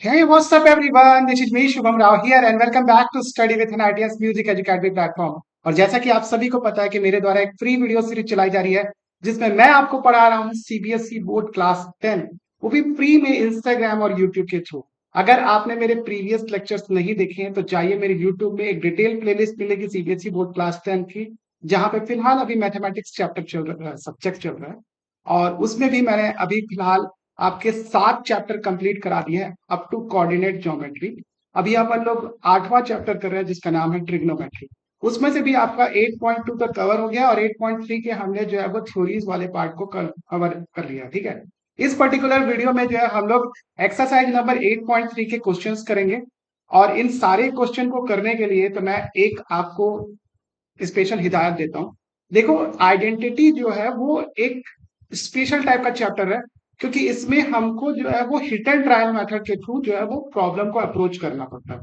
Hey, what's up everyone? This is me Shubham Rao here and welcome back to Study with an ITS Music Academy platform। और जैसा कि आप सभी को पता है कि मेरे द्वारा एक फ्री वीडियो सीरीज चलाई जा रही है जिसमें मैं आपको पढ़ा रहा हूँ सीबीएसई बोर्ड क्लास 10, वो भी फ्री में इंस्टाग्राम और यूट्यूब के थ्रू। अगर आपने मेरे प्रीवियस लेक्चर्स नहीं देखे हैं तो जाइए मेरे यूट्यूब में एक डिटेल प्लेलिस्ट मिलेगी सीबीएसई बोर्ड क्लास 10 की, जहाँ पे फिलहाल अभी मैथमेटिक्स चैप्टर चल रहा है, सब्जेक्ट चल रहा है। और उसमें भी मैंने अभी फिलहाल आपके 7 चैप्टर कंप्लीट करा दिए हैं अप टू कोऑर्डिनेट ज्योमेट्री। अभी अपन लोग 8वां चैप्टर कर रहे हैं जिसका नाम है ट्रिग्नोमेट्री। उसमें से भी आपका 8.2 तक कवर हो गया और 8.3 के हमने जो है वो थ्योरीज वाले पार्ट को कवर कर लिया। ठीक है, इस पर्टिकुलर वीडियो में जो है हम लोग एक्सरसाइज नंबर 8.3 के क्वेश्चंस करेंगे। और इन सारे क्वेश्चन को करने के लिए तो मैं एक आपको स्पेशल हिदायत देता हूँ। देखो, आइडेंटिटी जो है वो एक स्पेशल टाइप का चैप्टर है, क्योंकि इसमें हमको जो है वो हिट एंड ट्रायल मेथड के थ्रू जो है वो प्रॉब्लम को अप्रोच करना पड़ता है।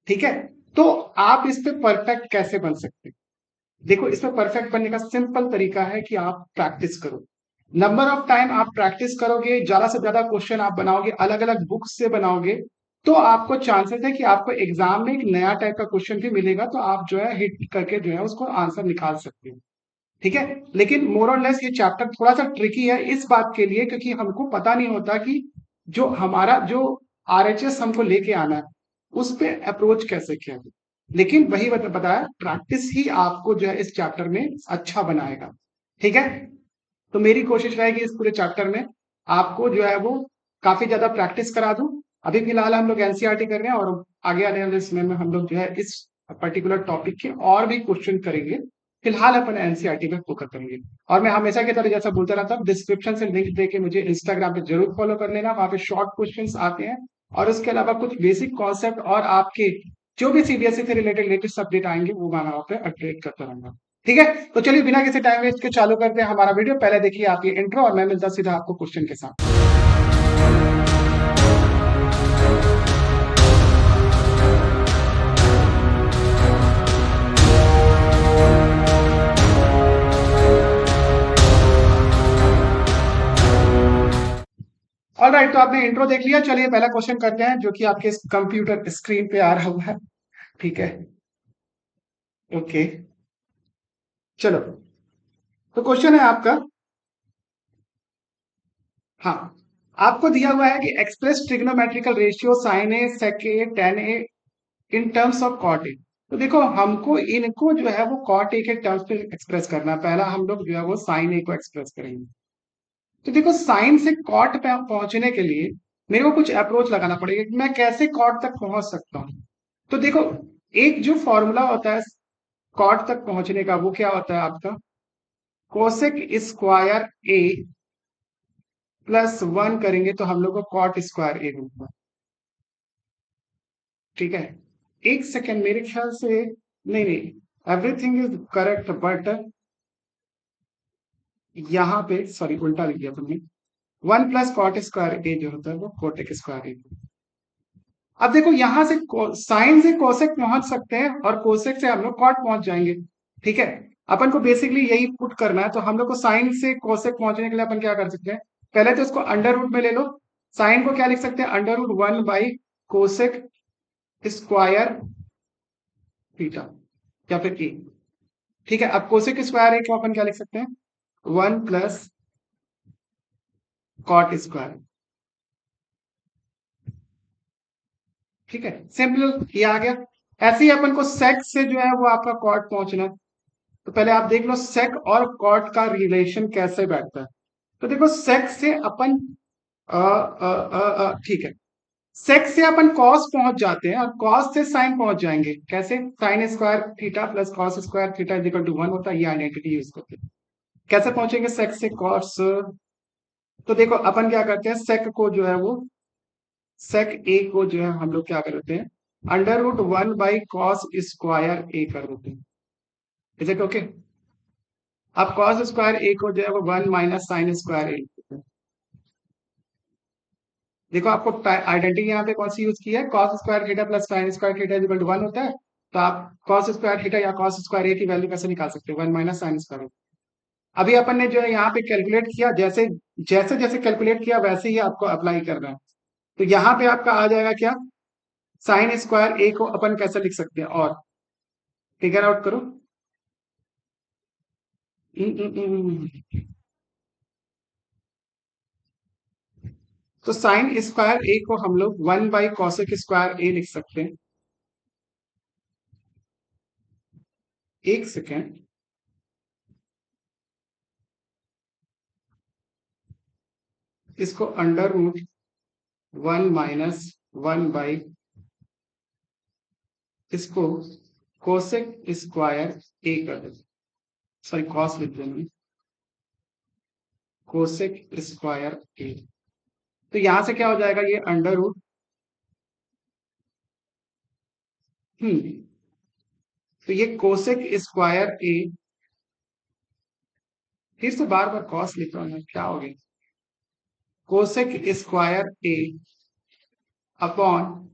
ठीक है, तो आप इस पे परफेक्ट कैसे बन सकते हैं? देखो, इसमें परफेक्ट बनने का सिंपल तरीका है कि आप प्रैक्टिस करो। नंबर ऑफ टाइम आप प्रैक्टिस करोगे, ज्यादा से ज्यादा क्वेश्चन आप बनाओगे, अलग अलग बुक्स से बनाओगे, तो आपको चांसेस है कि आपको एग्जाम में एक नया टाइप का क्वेश्चन भी मिलेगा, तो आप जो है हिट करके जो है उसको आंसर निकाल सकते हो। ठीक है, लेकिन मोर और लेस ये चैप्टर थोड़ा सा ट्रिकी है इस बात के लिए क्योंकि हमको पता नहीं होता कि जो हमारा जो आरएचएस हमको लेके आना है उस पे अप्रोच कैसे किया जाए। लेकिन वही बताया, प्रैक्टिस ही आपको जो है इस चैप्टर में अच्छा बनाएगा। ठीक है, तो मेरी कोशिश रहेगी इस पूरे चैप्टर में आपको जो है वो काफी ज्यादा प्रैक्टिस करा दूं। अभी फिलहाल हम लोग एनसीईआरटी कर रहे हैं और आगे आने वाले समय में हम लोग जो है इस पर्टिकुलर टॉपिक के और भी क्वेश्चन करेंगे। फिलहाल अपन एनसीईआरटी पे फोकस करेंगे। और मैं हमेशा की तरह जैसा बोलता रहता हूँ, डिस्क्रिप्शन से लिंक देके मुझे इंस्टाग्राम पे जरूर फॉलो कर लेना, वहां पे शॉर्ट क्वेश्चंस आते हैं। और उसके अलावा कुछ बेसिक कॉन्सेप्ट और आपके जो भी सीबीएसई से रिलेटेड लेटेस्ट अपडेट आएंगे वो मैं वहां पे अपडेट करता रहूंगा। ठीक है, तो चलिए बिना किसी टाइम वेस्ट के चालू करते हैं हमारा वीडियो। पहले देखिए आप ये इंट्रो और मैं मिलता सीधा आपको क्वेश्चन के साथ। ऑलराइट, तो आपने इंट्रो देख लिया, चलिए पहला क्वेश्चन करते हैं जो कि आपके कंप्यूटर स्क्रीन पे आ रहा हुआ है। ठीक है, ओके, चलो। तो क्वेश्चन है आपका, हाँ, आपको दिया हुआ है कि express trigonometrical ratio sine A sec A tan A in terms of cot A. तो देखो, हमको इनको जो है वो कॉट ए के टर्म्स पे एक्सप्रेस करना है। पहला हम लोग जो है वो साइन ए को एक्सप्रेस करेंगे। तो देखो, साइन से कॉट पे पहुंचने के लिए मेरे को कुछ अप्रोच लगाना पड़ेगा कि मैं कैसे कॉट तक पहुंच सकता हूँ। तो देखो, एक जो फॉर्मूला होता है कॉट तक पहुंचने का वो क्या होता है आपका, कोसेक स्क्वायर ए प्लस 1 करेंगे तो हम लोग को कॉट स्क्वायर ए मिलता है। ठीक है, एक सेकेंड, मेरे ख्याल से नहीं नहीं, एवरीथिंग इज करेक्ट बट यहाँ पे सॉरी उल्टा लिख दिया तुमने। 1 प्लस कॉट स्क्वायर ए जो होता है वो कोटेक स्क्वायर ए। अब देखो, यहां से साइन से कोसेक पहुंच सकते हैं और कोसेक से हम लोग कॉट पहुंच जाएंगे। ठीक है, अपन को बेसिकली यही पुट करना है। तो हम लोग को साइन से कोसेक पहुंचने के लिए अपन क्या कर सकते हैं, पहले तो इसको अंडर रूट में ले लो। साइन को क्या लिख सकते हैं, under root 1 by cosec square theta या फिर ए। ठीक है, अब कोसेक स्क्वायर ए को अपन क्या लिख सकते हैं, 1 प्लस कॉट स्क्वायर। ठीक है, सिंपल, ये आ गया। ऐसे ही अपन को सेक से जो है वो आपका कॉट पहुंचना है। तो पहले आप देख लो सेक और कॉट का रिलेशन कैसे बैठता है। तो देखो, सेक से अपन ठीक है, सेक से अपन कॉस पहुंच जाते हैं और कॉस से साइन पहुंच जाएंगे। कैसे, sine square theta plus cos square theta is equal to 1 होता है, ये आइडेंटिटी यूज करते हैं। कैसे पहुंचेंगे सेक से कॉस, तो देखो अपन क्या करते हैं, सेक को जो है वो सेक ए को जो है हम लोग क्या करते हैं, under root 1 by cos square A कर देते हैं। Is it okay? अब कॉस स्क्वायर ए को जो है वो 1 माइनस साइन स्क्वायर ए। देखो, आपको आइडेंटिटी यहाँ पे कौन सी यूज की है, cos square theta plus sine square theta is equal to 1 होता है। तो आप कॉस स्क्वायर थीटा या कॉस स्क्वायर ए की वैल्यू कैसे निकाल सकते हो, 1 माइनस साइन स्क्वायर। अभी अपन ने जो है यहाँ पे कैलकुलेट किया, जैसे जैसे जैसे कैलकुलेट किया वैसे ही आपको अप्लाई करना है। तो यहाँ पे आपका आ जाएगा क्या, साइन स्क्वायर ए को अपन कैसे लिख सकते हैं, और फिगर आउट करो। हम्म, हम्म, तो साइन स्क्वायर ए को हम लोग 1/कॉसेक स्क्वायर ए लिख सकते हैं। एक सेकेंड, इसको अंडर रूट 1 - 1 बाई, इसको कोसेक स्क्वायर ए कर देते, सॉरी कॉस लिख देंगे, कोसेक स्क्वायर ए। तो यहां से क्या हो जाएगा, ये अंडर रूट, तो ये कोसेक स्क्वायर ए, फिर से बार बार कॉस लिख रहा हूं मैं, क्या हो गया, कोसेक स्क्वायर ए अपॉन,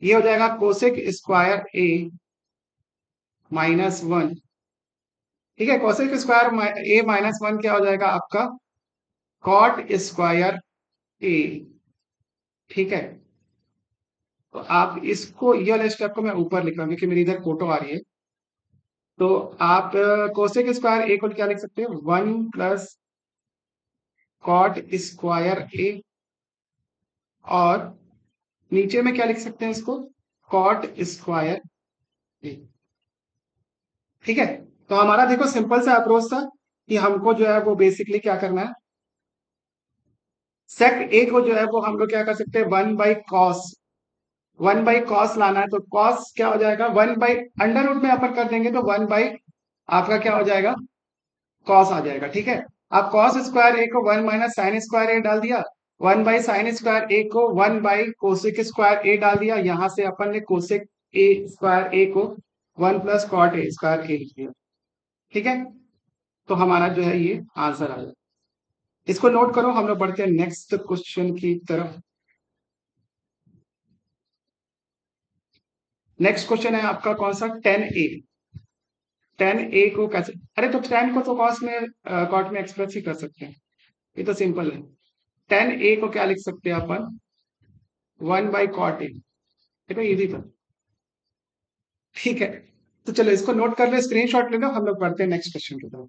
ये हो जाएगा कोसेक स्क्वायर ए -1। ठीक है, कोसेक स्क्वायर ए -1 क्या हो जाएगा आपका, कॉट स्क्वायर ए। ठीक है, तो आप इसको, ये वाले स्टेप को मैं ऊपर लिख रहा हूँ क्योंकि मेरी इधर फोटो आ रही है। तो आप कोसेक स्क्वायर ए को क्या लिख सकते हैं, 1 + कॉट स्क्वायर ए, और नीचे में क्या लिख सकते हैं इसको, कॉट स्क्वायर ए। ठीक है, तो हमारा देखो सिंपल सा अप्रोच था कि हमको जो है वो बेसिकली क्या करना है, सेक ए को जो है वो हम लोग क्या कर सकते हैं, 1/कॉस लाना है। तो कॉस क्या हो जाएगा, 1/अंडर रूट में अपन कर देंगे तो 1/ आपका क्या हो जाएगा, कॉस आ जाएगा। ठीक है, आप कॉस स्क्वायर ए को 1 - साइन स्क्वायर ए डाल दिया, 1/साइन स्क्वायर ए को 1/कोसेक स्क्वायर ए डाल दिया, यहां से अपन ने कोसेक ए स्क्वायर ए को 1 + कॉट ए स्क्वायर ए लिख दिया। ठीक है, तो हमारा जो है ये आंसर आ जाएगा। इसको नोट करो, हम लोग बढ़ते हैं नेक्स्ट क्वेश्चन की तरफ। नेक्स्ट क्वेश्चन है आपका कौन सा, 10A। 10A को कैसे, अरे तो 10 को तो कॉस में कॉट में एक्सप्रेस ही कर सकते हैं, ये तो सिंपल है। 10A को क्या लिख सकते हैं अपन, 1/कॉट ए, ये तो इजी था। ठीक है, तो चलो इसको नोट कर लो, स्क्रीनशॉट ले लो, हम लोग बढ़ते हैं नेक्स्ट क्वेश्चन की तरफ।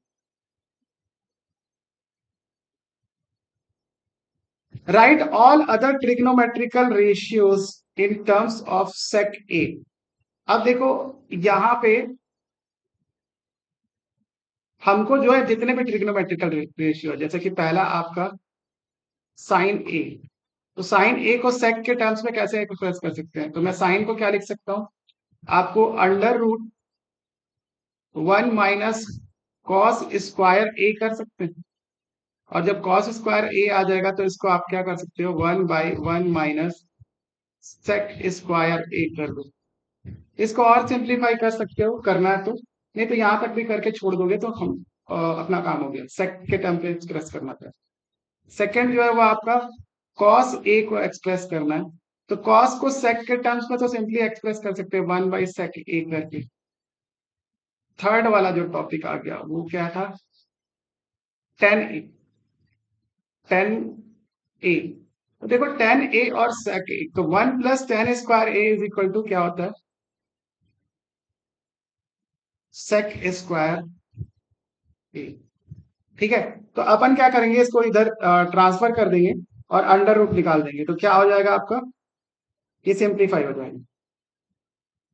Write all other trigonometrical ratios in terms of sec A. अब देखो यहां पे हमको जो है जितने भी ट्रिग्नोमेट्रिकल रेशियो, जैसे कि पहला आपका साइन ए, तो साइन ए को सेक के टर्म्स में कैसे एक्सप्रेस कर सकते हैं, तो मैं साइन को क्या लिख सकता हूं, आपको under root 1 - cos square A कर सकते हैं, और जब कॉस स्क्वायर ए आ जाएगा तो इसको आप क्या कर सकते हो, 1/1 - सेक स्क्वायर ए कर दो। इसको और सिंप्लीफाई कर सकते हो, करना है तो, नहीं तो यहां तक भी करके छोड़ दोगे तो हम अपना काम हो गया, सेक के टर्म पे एक्सप्रेस करना था। सेकंड जो है वो आपका कॉस ए को एक्सप्रेस करना है, तो कॉस को सेक के टर्म्स में तो सिंपली एक्सप्रेस कर सकते हैं 1/सेक ए करके। थर्ड वाला जो टॉपिक आ गया वो क्या था, 10A। 10A, तो देखो 10A और सेक ए, तो 1 + 10 square A is equal to क्या होता है, सेक स्क्वायर ए। ठीक है, तो अपन क्या करेंगे, इसको इधर ट्रांसफर कर देंगे और अंडर रूट निकाल देंगे, तो क्या हो जाएगा आपका, ये सिंप्लीफाई हो जाएगा।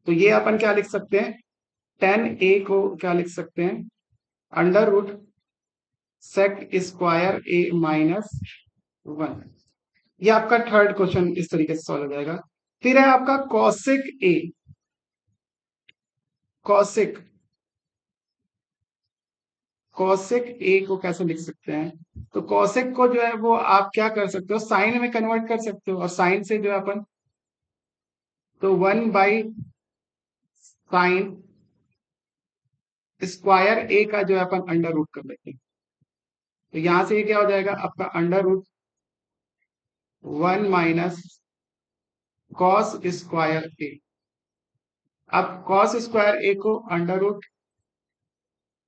तो ये अपन क्या लिख सकते हैं, 10A को क्या लिख सकते हैं, under root sec square A -1। ये आपका थर्ड क्वेश्चन इस तरीके से सॉल्व हो जाएगा। फिर है आपका कॉसेक ए, कॉसेक कॉसेक ए को कैसे लिख सकते हैं, तो कॉसेक को जो है वो आप क्या कर सकते हो, साइन में कन्वर्ट कर सकते हो, और साइन से जो है अपन, तो 1/साइन स्क्वायर ए का जो है अपन अंडर रूट कर लेते हैं, तो यहां से ये क्या हो जाएगा आपका, अंडर रूट 1 - कॉस स्क्वायर ए। अब कॉस स्क्वायर ए को अंडर रूट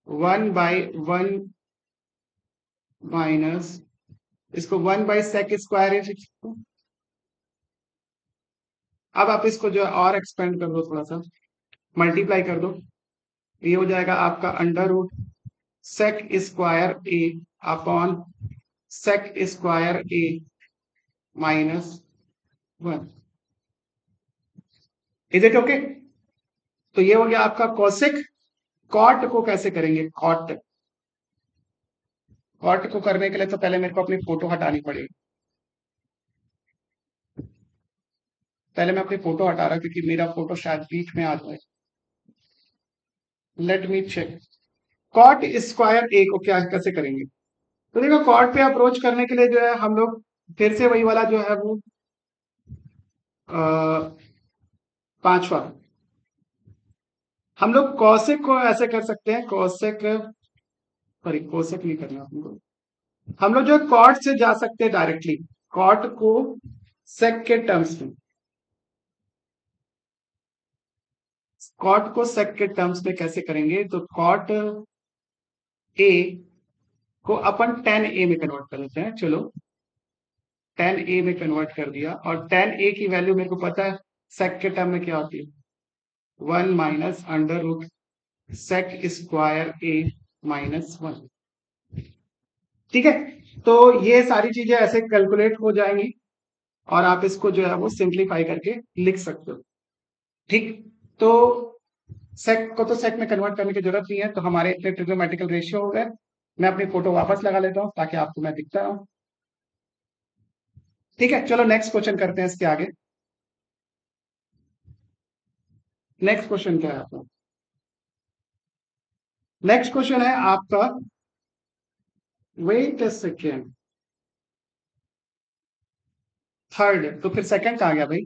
1/1 माइनस, इसको 1/सेक स्क्वायर ए लिख सकते हो, अब आप इसको जो है और एक्सपेंड कर दो, थोड़ा सा मल्टीप्लाई कर दो। ये हो जाएगा आपका under root sec square A upon sec square A -1। Is it okay? तो ये हो गया आपका कॉसेक। कॉट को कैसे करेंगे? कॉट कॉट को करने के लिए तो पहले मेरे को अपनी फोटो हटानी पड़ेगी। पहले मैं अपनी फोटो हटा रहा हूं क्योंकि मेरा फोटो शायद बीच में आ जाए। Let me check. Cot square A को क्या कैसे करेंगे? तो देखो, कॉट पे अप्रोच करने के लिए जो है हम लोग फिर से वही वाला जो है वो अ, पांचवा, हम लोग कौशिक को ऐसे कर सकते हैं। कौशिक, सॉरी कौशिक नहीं करना हमको। हम लोग जो है कॉट से जा सकते हैं डायरेक्टली। कॉट को सेक के टर्म्स में, कॉट को सेक के टर्म्स में कैसे करेंगे? तो कॉट ए को अपन टेन ए में कन्वर्ट कर देते हैं। चलो, टेन ए में कन्वर्ट कर दिया, और टेन ए की वैल्यू मेरे को पता है सेक के टर्म में क्या होती है, 1 - under root sec square A -1। ठीक है, तो ये सारी चीजें ऐसे कैलकुलेट हो जाएंगी और आप इसको जो है वो सिंप्लीफाई करके लिख सकते हो। ठीक, तो सेक को तो सेक में कन्वर्ट करने की जरूरत नहीं है, तो हमारे इतने ट्रिग्नोमेट्रिकल रेशियो हो गए। मैं अपनी फोटो वापस लगा लेता हूँ ताकि आपको मैं दिखता रहूं। ठीक है, चलो नेक्स्ट क्वेश्चन करते हैं इसके आगे। नेक्स्ट क्वेश्चन क्या है आपका? नेक्स्ट क्वेश्चन है आपका, वेट अ सेकेंड, थर्ड। तो फिर सेकंड कहाँ गया भाई?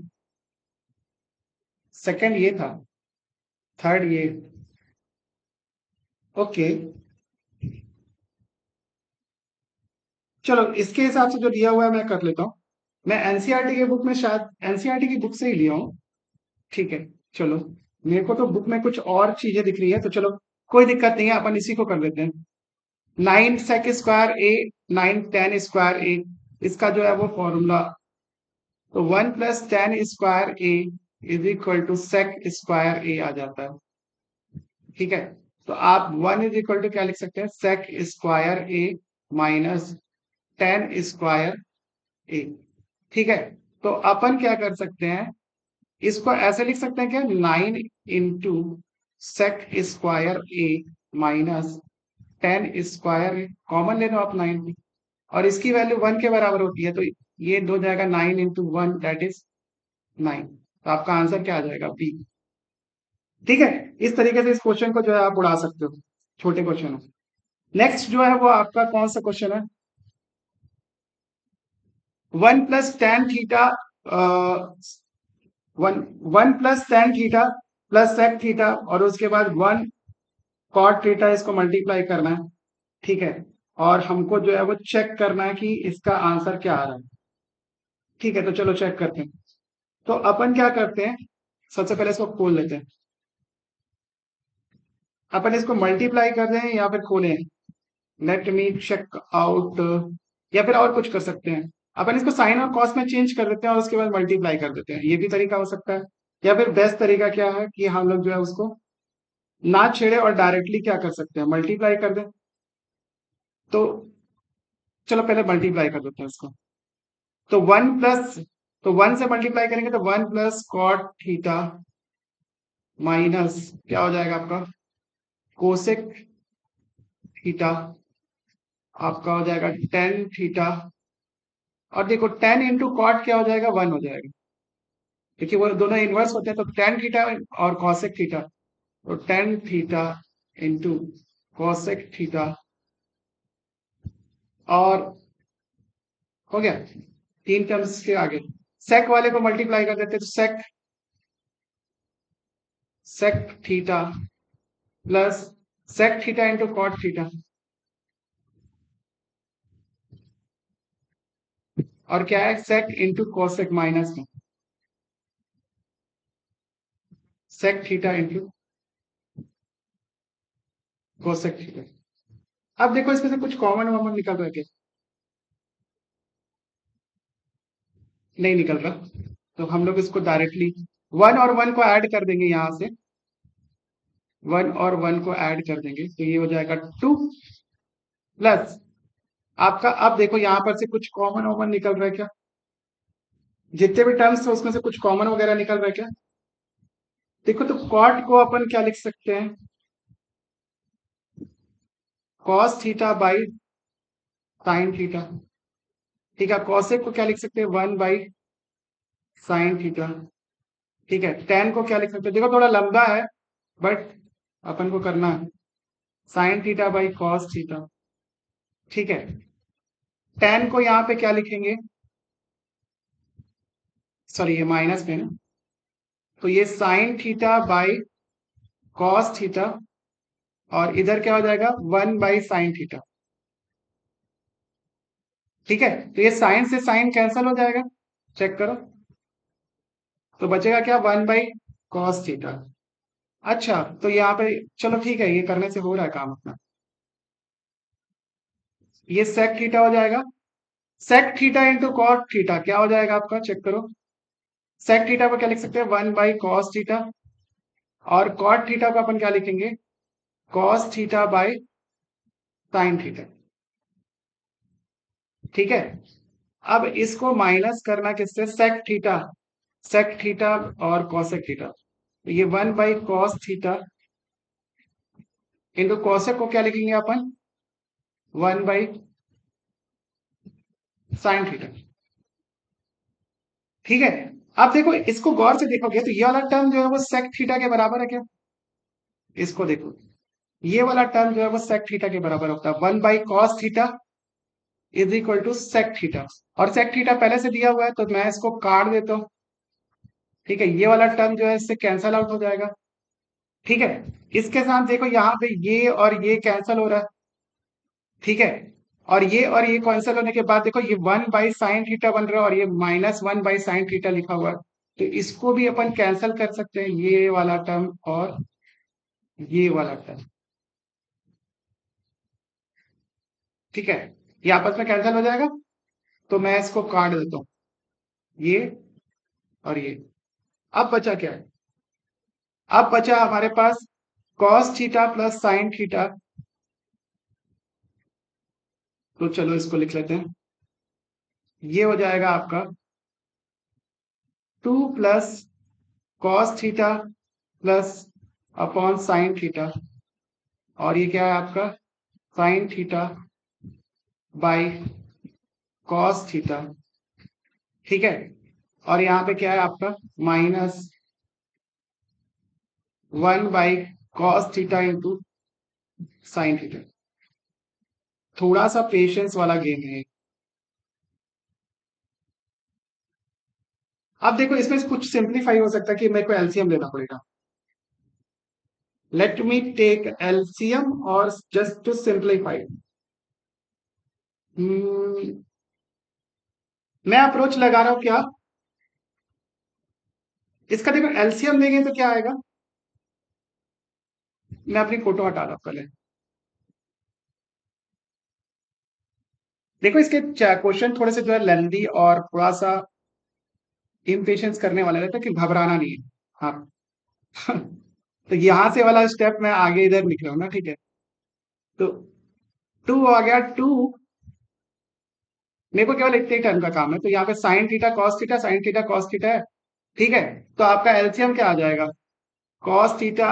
सेकंड ये था, थर्ड ये। ओके, चलो इसके हिसाब से जो दिया हुआ है मैं कर लेता हूँ। मैं एनसीईआरटी के बुक में, शायद एनसीईआरटी की बुक से ही लिया हूँ। ठीक है, चलो, मेरे को तो बुक में कुछ और चीजें दिख रही है, तो चलो कोई दिक्कत नहीं है, अपन इसी को कर लेते हैं। 9 sec² ए 9 tan² ए, इसका जो है वो फॉर्मूला, तो 1 + tan² ए = sec² ए आ जाता है। ठीक है, तो आप 1 क्या लिख सकते हैं? sec² ए -tan² ए। ठीक है, तो अपन क्या कर सकते हैं, इसको ऐसे लिख सकते हैं क्या, 9 × sec² ए -tan²। कॉमन ले लो आप 9, और इसकी वैल्यू 1 के बराबर होती है, तो ये हो जाएगा 9 × 1, दैट इज 9। तो आपका आंसर क्या आ जाएगा? बी। ठीक है, इस तरीके से इस क्वेश्चन को जो है आप उड़ा सकते हो, छोटे क्वेश्चन हो। नेक्स्ट जो है वो आपका कौन सा क्वेश्चन है? 1 + tan θ, वन 1 + tan θ +sec θ, और उसके बाद 1 cot θ, इसको मल्टीप्लाई करना है। ठीक है, और हमको जो है वो चेक करना है कि इसका आंसर क्या आ रहा है। ठीक है, तो चलो चेक करते हैं। तो अपन क्या करते हैं, सबसे पहले इसको खोल लेते हैं। अपन इसको मल्टीप्लाई कर दें या फिर खोलें? Let me check out. या फिर और कुछ कर सकते हैं, अपन इसको साइन और कॉस में चेंज कर देते हैं और उसके बाद मल्टीप्लाई कर देते हैं, ये भी तरीका हो सकता है। या फिर बेस्ट तरीका क्या है कि हम लोग जो है उसको ना छेड़े और डायरेक्टली क्या कर सकते हैं, मल्टीप्लाई कर दें। तो चलो पहले मल्टीप्लाई कर देते हैं इसको। तो वन प्लस, तो 1 से मल्टीप्लाई करेंगे तो 1 + cot θ माइनस क्या हो जाएगा आपका, कोसेक θ, आपका हो जाएगा tan θ। और देखो tan × cot क्या हो जाएगा, 1 हो जाएगा, क्योंकि वो दोनों इनवर्स होते हैं। तो tan θ और cosec θ, तो tan θ × cosec θ, और हो गया। तीन टर्म्स के आगे सेक वाले को मल्टीप्लाई कर देते, तो sec θ प्लस sec θ × cot θ, और क्या है, sec × cosec माइनस में sec θ × cosec θ। अब देखो इसमें से कुछ कॉमन वॉमन निकल रहा है क्या? नहीं निकल रहा। तो हम लोग इसको डायरेक्टली वन और वन को ऐड कर देंगे, यहां से वन और वन को ऐड कर देंगे तो ये हो जाएगा टू प्लस आपका। अब देखो यहां पर से कुछ कॉमन वॉमन निकल रहा है क्या? जितने भी टर्म्स थे उसमें से कुछ कॉमन वगैरह निकल रहा है क्या? देखो तो कॉट को अपन क्या लिख सकते हैं, cos theta by sine theta. ठीक है, कॉसेक को क्या लिख सकते हैं, वन बाई साइन थीटा। ठीक है, टेन को क्या लिख सकते हैं, देखो थोड़ा लंबा है बट अपन को करना है, sine theta by cos theta. ठीक है, टेन को यहाँ पे क्या लिखेंगे, सॉरी ये माइनस में ना, तो ये sine theta by cos theta और इधर क्या हो जाएगा, वन बाई साइन थीटा। ठीक है, तो ये साइन से साइन कैंसिल हो जाएगा, चेक करो, तो बचेगा क्या, वन बाई कॉस थीटा। अच्छा तो यहाँ पे चलो ठीक है, ये करने से हो रहा है काम अपना। ये सेक थीटा हो जाएगा, sec theta into cot theta क्या हो जाएगा आपका, चेक करो। सेक थीटा को क्या लिख सकते हैं, वन बाई कॉस थीटा और कॉट थीटा को अपन क्या लिखेंगे, cos theta by sine theta. ठीक है, अब इसको माइनस करना किससे, सेक थीटा, सेक थीटा और कॉसेक थीटा, तो ये one by cos theta into cosec को क्या लिखेंगे अपन, वन बाई साइन थीटा। ठीक है, अब देखो इसको गौर से देखोगे तो ये वाला टर्म जो है वो सेक थीटा के बराबर है क्या, इसको देखो, ये वाला टर्म जो है वो सेक थीटा के बराबर होता है, one by cos theta is equal to sec theta. और सेक थीटा पहले से दिया हुआ है तो मैं इसको काट देता हूं। ठीक है, ये वाला टर्म जो है इससे कैंसल आउट हो जाएगा। ठीक है, इसके साथ देखो यहाँ पे ये और ये कैंसल हो रहा है। ठीक है, और ये कैंसिल होने के बाद देखो ये वन बाई साइन थीटा बन रहा है और ये minus one by sine theta लिखा हुआ है, तो इसको भी अपन कैंसिल कर सकते हैं, ये वाला टर्म और ये वाला टर्म। ठीक है, ये आपस में कैंसिल हो जाएगा, तो मैं इसको काट देता हूं, ये और ये। अब बचा क्या है, अब बचा हमारे पास cos theta plus sine theta, तो चलो इसको लिख लेते हैं, ये हो जाएगा आपका two plus cos theta plus upon sine theta और ये क्या है आपका sine theta by cos theta. ठीक है, और यहाँ पे क्या है आपका minus one by cos theta into sine theta. थोड़ा सा पेशेंस वाला गेम है। अब देखो इसमें कुछ सिंप्लीफाई हो सकता है कि मेरे को एलसीएम लेना पड़ेगा, लेट मी टेक एलसीएम और जस्ट टू सिंप्लीफाई। मैं अप्रोच लगा रहा हूं क्या, इसका देखो एलसीएम लेंगे तो क्या आएगा, मैं अपनी फोटो हटा रहा हूं पहले। देखो इसके क्वेश्चन थोड़े से जो है लेंदी और थोड़ा सा इम्पेशंस करने वाला रहता है कि घबराना नहीं है। हाँ तो यहां से वाला स्टेप मैं आगे इधर लिख रहा हूँ ना, ठीक है, तो टू आ गया टू, मेरे को केवल इतने टर्म का काम है, तो यहाँ पे sine theta cos theta sine theta cos theta है। ठीक है, तो आपका एलसीएम क्या आ जाएगा, cos theta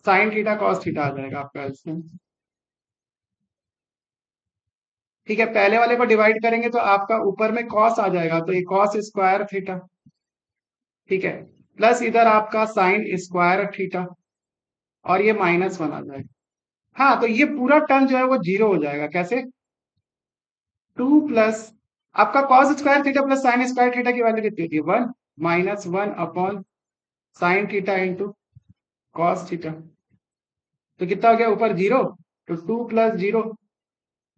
sine theta cos theta आ जाएगा आपका एलसीएम। ठीक है, पहले वाले को डिवाइड करेंगे तो आपका ऊपर में कॉस आ जाएगा, तो ये कॉस स्क्वायर थीटा। ठीक है, प्लस इधर आपका साइन स्क्वायर थीटा और ये माइनस वन आ जाएगा। हाँ, तो ये पूरा टर्म जो है वो जीरो हो जाएगा, कैसे, टू प्लस आपका cos square theta plus sine square theta की वैल्यू कितनी होती है, one, minus one upon sine theta into cos theta, तो कितना हो गया ऊपर जीरो, तो टू प्लस जीरो,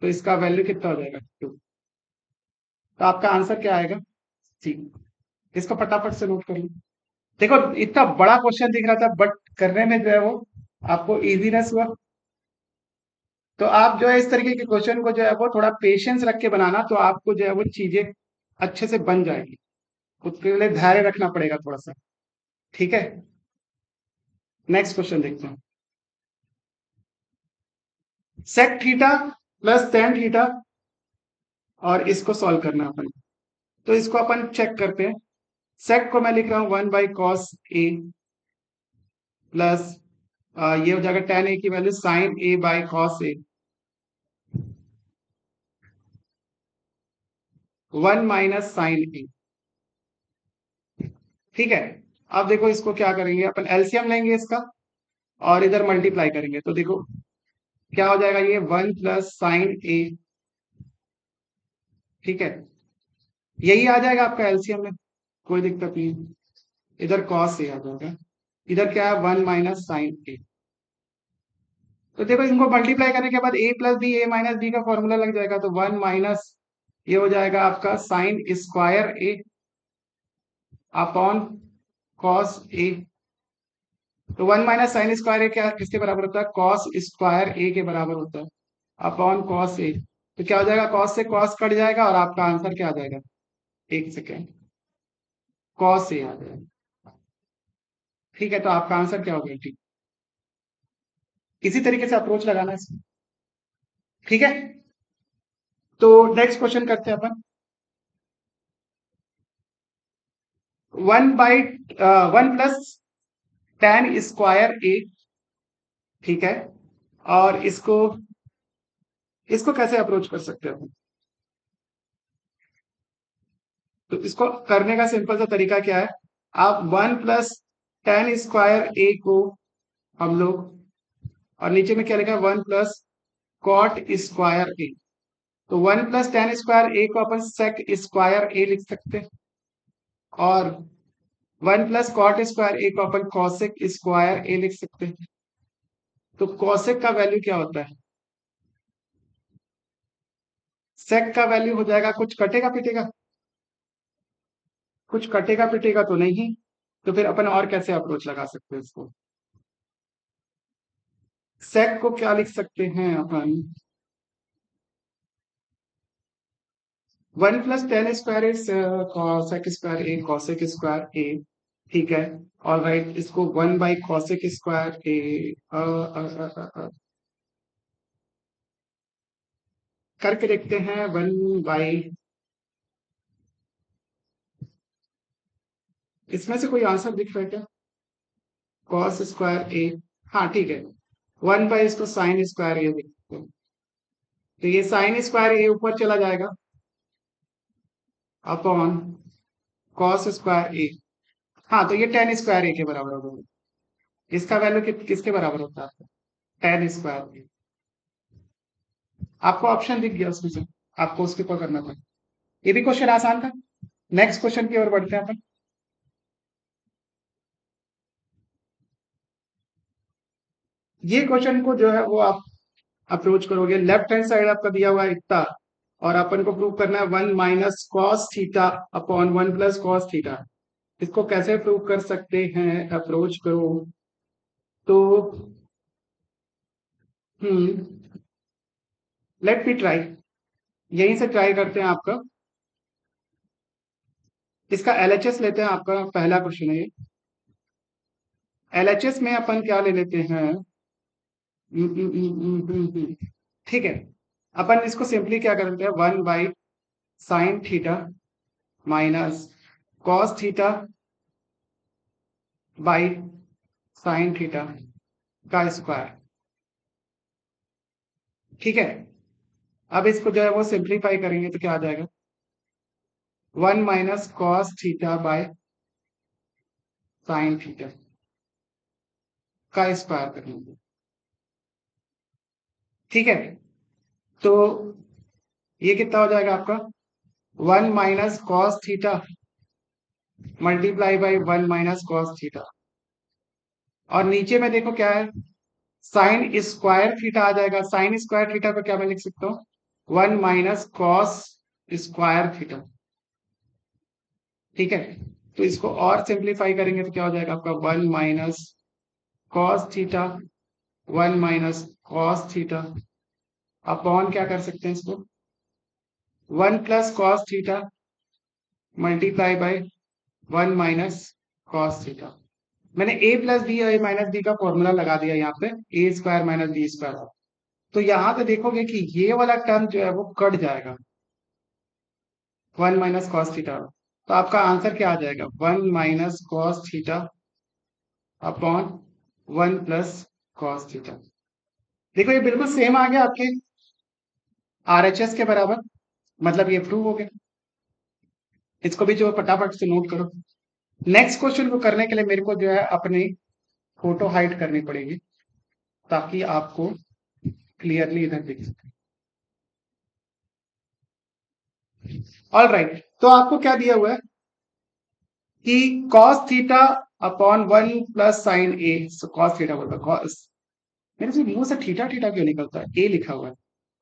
तो इसका वैल्यू कितना हो जाएगा, टू। तो आपका आंसर क्या आएगा, सी। इसको फटाफट से नोट कर लो। देखो इतना बड़ा क्वेश्चन दिख रहा था बट करने में जो है वो आपको इजीनेस हुआ। तो आप जो है इस तरीके के क्वेश्चन को जो है वो थोड़ा पेशेंस रख के बनाना, तो आपको जो है वो चीजें अच्छे से बन जाएगी। उसके लिए धैर्य रखना पड़ेगा थोड़ा सा। ठीक है, नेक्स्ट क्वेश्चन देखते हैं। Sec theta plus tan theta, और इसको सॉल्व करना है अपन। तो इसको अपन चेक करते हैं। सेक को मैं लिख रहा हूं 1/cos A प्लस ये हो जाएगा tan A की value sin A/cos A, 1 - sin A। ठीक है, अब देखो इसको क्या करेंगे, अपन एलसीएम लेंगे इसका और इधर मल्टीप्लाई करेंगे। तो देखो क्या हो जाएगा, ये 1 + sin A। ठीक है, यही आ जाएगा आपका एलसीएम में, कोई दिक्कत नहीं है। इधर cos A आ जाएगा, इधर क्या है 1 - sin A। तो देखो इनको मल्टीप्लाई करने के बाद A + B, A - B का फॉर्मूला लग जाएगा। तो 1 माइनस ये हो जाएगा आपका sin² A upon cos A। तो 1 - sin² A क्या किसके बराबर होता है, cos² A के बराबर होता है अपॉन cos A। तो क्या हो जाएगा, cos से cos कट जाएगा और आपका आंसर क्या आ जाएगा, एक सेकेंड, cos A आ जाएगा। ठीक है, तो आपका आंसर क्या हो गया, ठीक। इसी तरीके से अप्रोच लगाना है इसमें। ठीक है, तो नेक्स्ट क्वेश्चन करते हैं अपन। 1/1 + tan² A। ठीक है, और इसको इसको कैसे अप्रोच कर सकते हैं अपन। तो इसको करने का सिंपल सा तरीका क्या है, आप 1 + tan² A को हम लोग, और नीचे में क्या लिखा है 1 + cot² A। तो 1 + tan² A को अपन sec² A लिख सकते हैं, और 1 + cot² A को अपन cosec² A लिख सकते हैं। तो cosec का वैल्यू क्या होता है, sec का वैल्यू हो जाएगा, कुछ कटेगा पिटेगा, कुछ कटेगा पिटेगा तो नहीं। तो फिर अपन और कैसे अप्रोच लगा सकते हैं इसको, sec को क्या लिख सकते हैं अपन, 1 + tan² इज cosec²A। ठीक है, और राइट, इसको 1/cosec²A करके देखते हैं। 1 इसमें से कोई आंसर दिख रहा है क्या, cos²A। हाँ ठीक है, 1 इसको sin²A देखते हैं। तो ये sin² ऊपर चला जाएगा अपॉन cos²A। हाँ, तो ये tan² के बराबर होगा। इसका वैल्यू किसके बराबर होता है आपका, tan²। आपको ऑप्शन दिख गया उसमें से, आपको उसके ऊपर करना था। ये भी क्वेश्चन आसान था। नेक्स्ट क्वेश्चन की ओर बढ़ते हैं अपन। ये क्वेश्चन को जो है वो आप अप्रोच करोगे, लेफ्ट हैंड साइड आपका दिया हुआ है इतना, और अपन को प्रूव करना है 1 - cos θ अपॉन 1 + cos θ। इसको कैसे प्रूव कर सकते हैं, अप्रोच करो। तो लेट मी ट्राई, यहीं से ट्राई करते हैं आपका। इसका एलएचएस लेते हैं, आपका पहला क्वेश्चन है ये। एलएचएस में अपन क्या ले लेते हैं, ठीक है, अपन इसको सिंपली क्या करते हैं, 1/sin θ minus cos θ by sin θ का स्क्वायर। ठीक है, अब इसको जो है वो सिंप्लीफाई करेंगे तो क्या आ जाएगा, 1 - cos θ बाय sin θ का स्क्वायर करेंगे। ठीक है, तो ये कितना हो जाएगा आपका, 1 - cos θ मल्टीप्लाई बाई 1 - cos θ, और नीचे में देखो क्या है, sin² θ आ जाएगा। sin² θ को क्या मैं लिख सकता हूँ, 1 - cos²θ। ठीक है, तो इसको और सिंप्लीफाई करेंगे तो क्या हो जाएगा आपका, 1 - cos θ 1 - cos θ अपॉन क्या कर सकते हैं, इसको 1 + cos θ multiply by one minus cos theta. मैंने ए प्लस बी और ए माइनस बी का फॉर्मूला लगा दिया यहाँ पे, A square minus B square. तो यहाँ पे देखोगे कि ये वाला टर्म जो है वो कट जाएगा, वन माइनस कॉस थीटा। तो आपका आंसर क्या आ जाएगा, one minus cos theta upon one plus cos theta. देखो ये बिल्कुल सेम आ गया आपके आरएचएस के बराबर, मतलब ये प्रूव हो गया। इसको भी जो है फटाफट से नोट करो। नेक्स्ट क्वेश्चन को करने के लिए मेरे को जो है अपनी फोटो हाइड करनी पड़ेगी, ताकि आपको क्लियरली इधर दिख सके। ऑल राइट, तो आपको क्या दिया हुआ है कि cos theta upon one plus sine A. cos theta बोलता cos, मेरे से मुंह से थीटा थीटा क्यों निकलता है, ए लिखा हुआ है।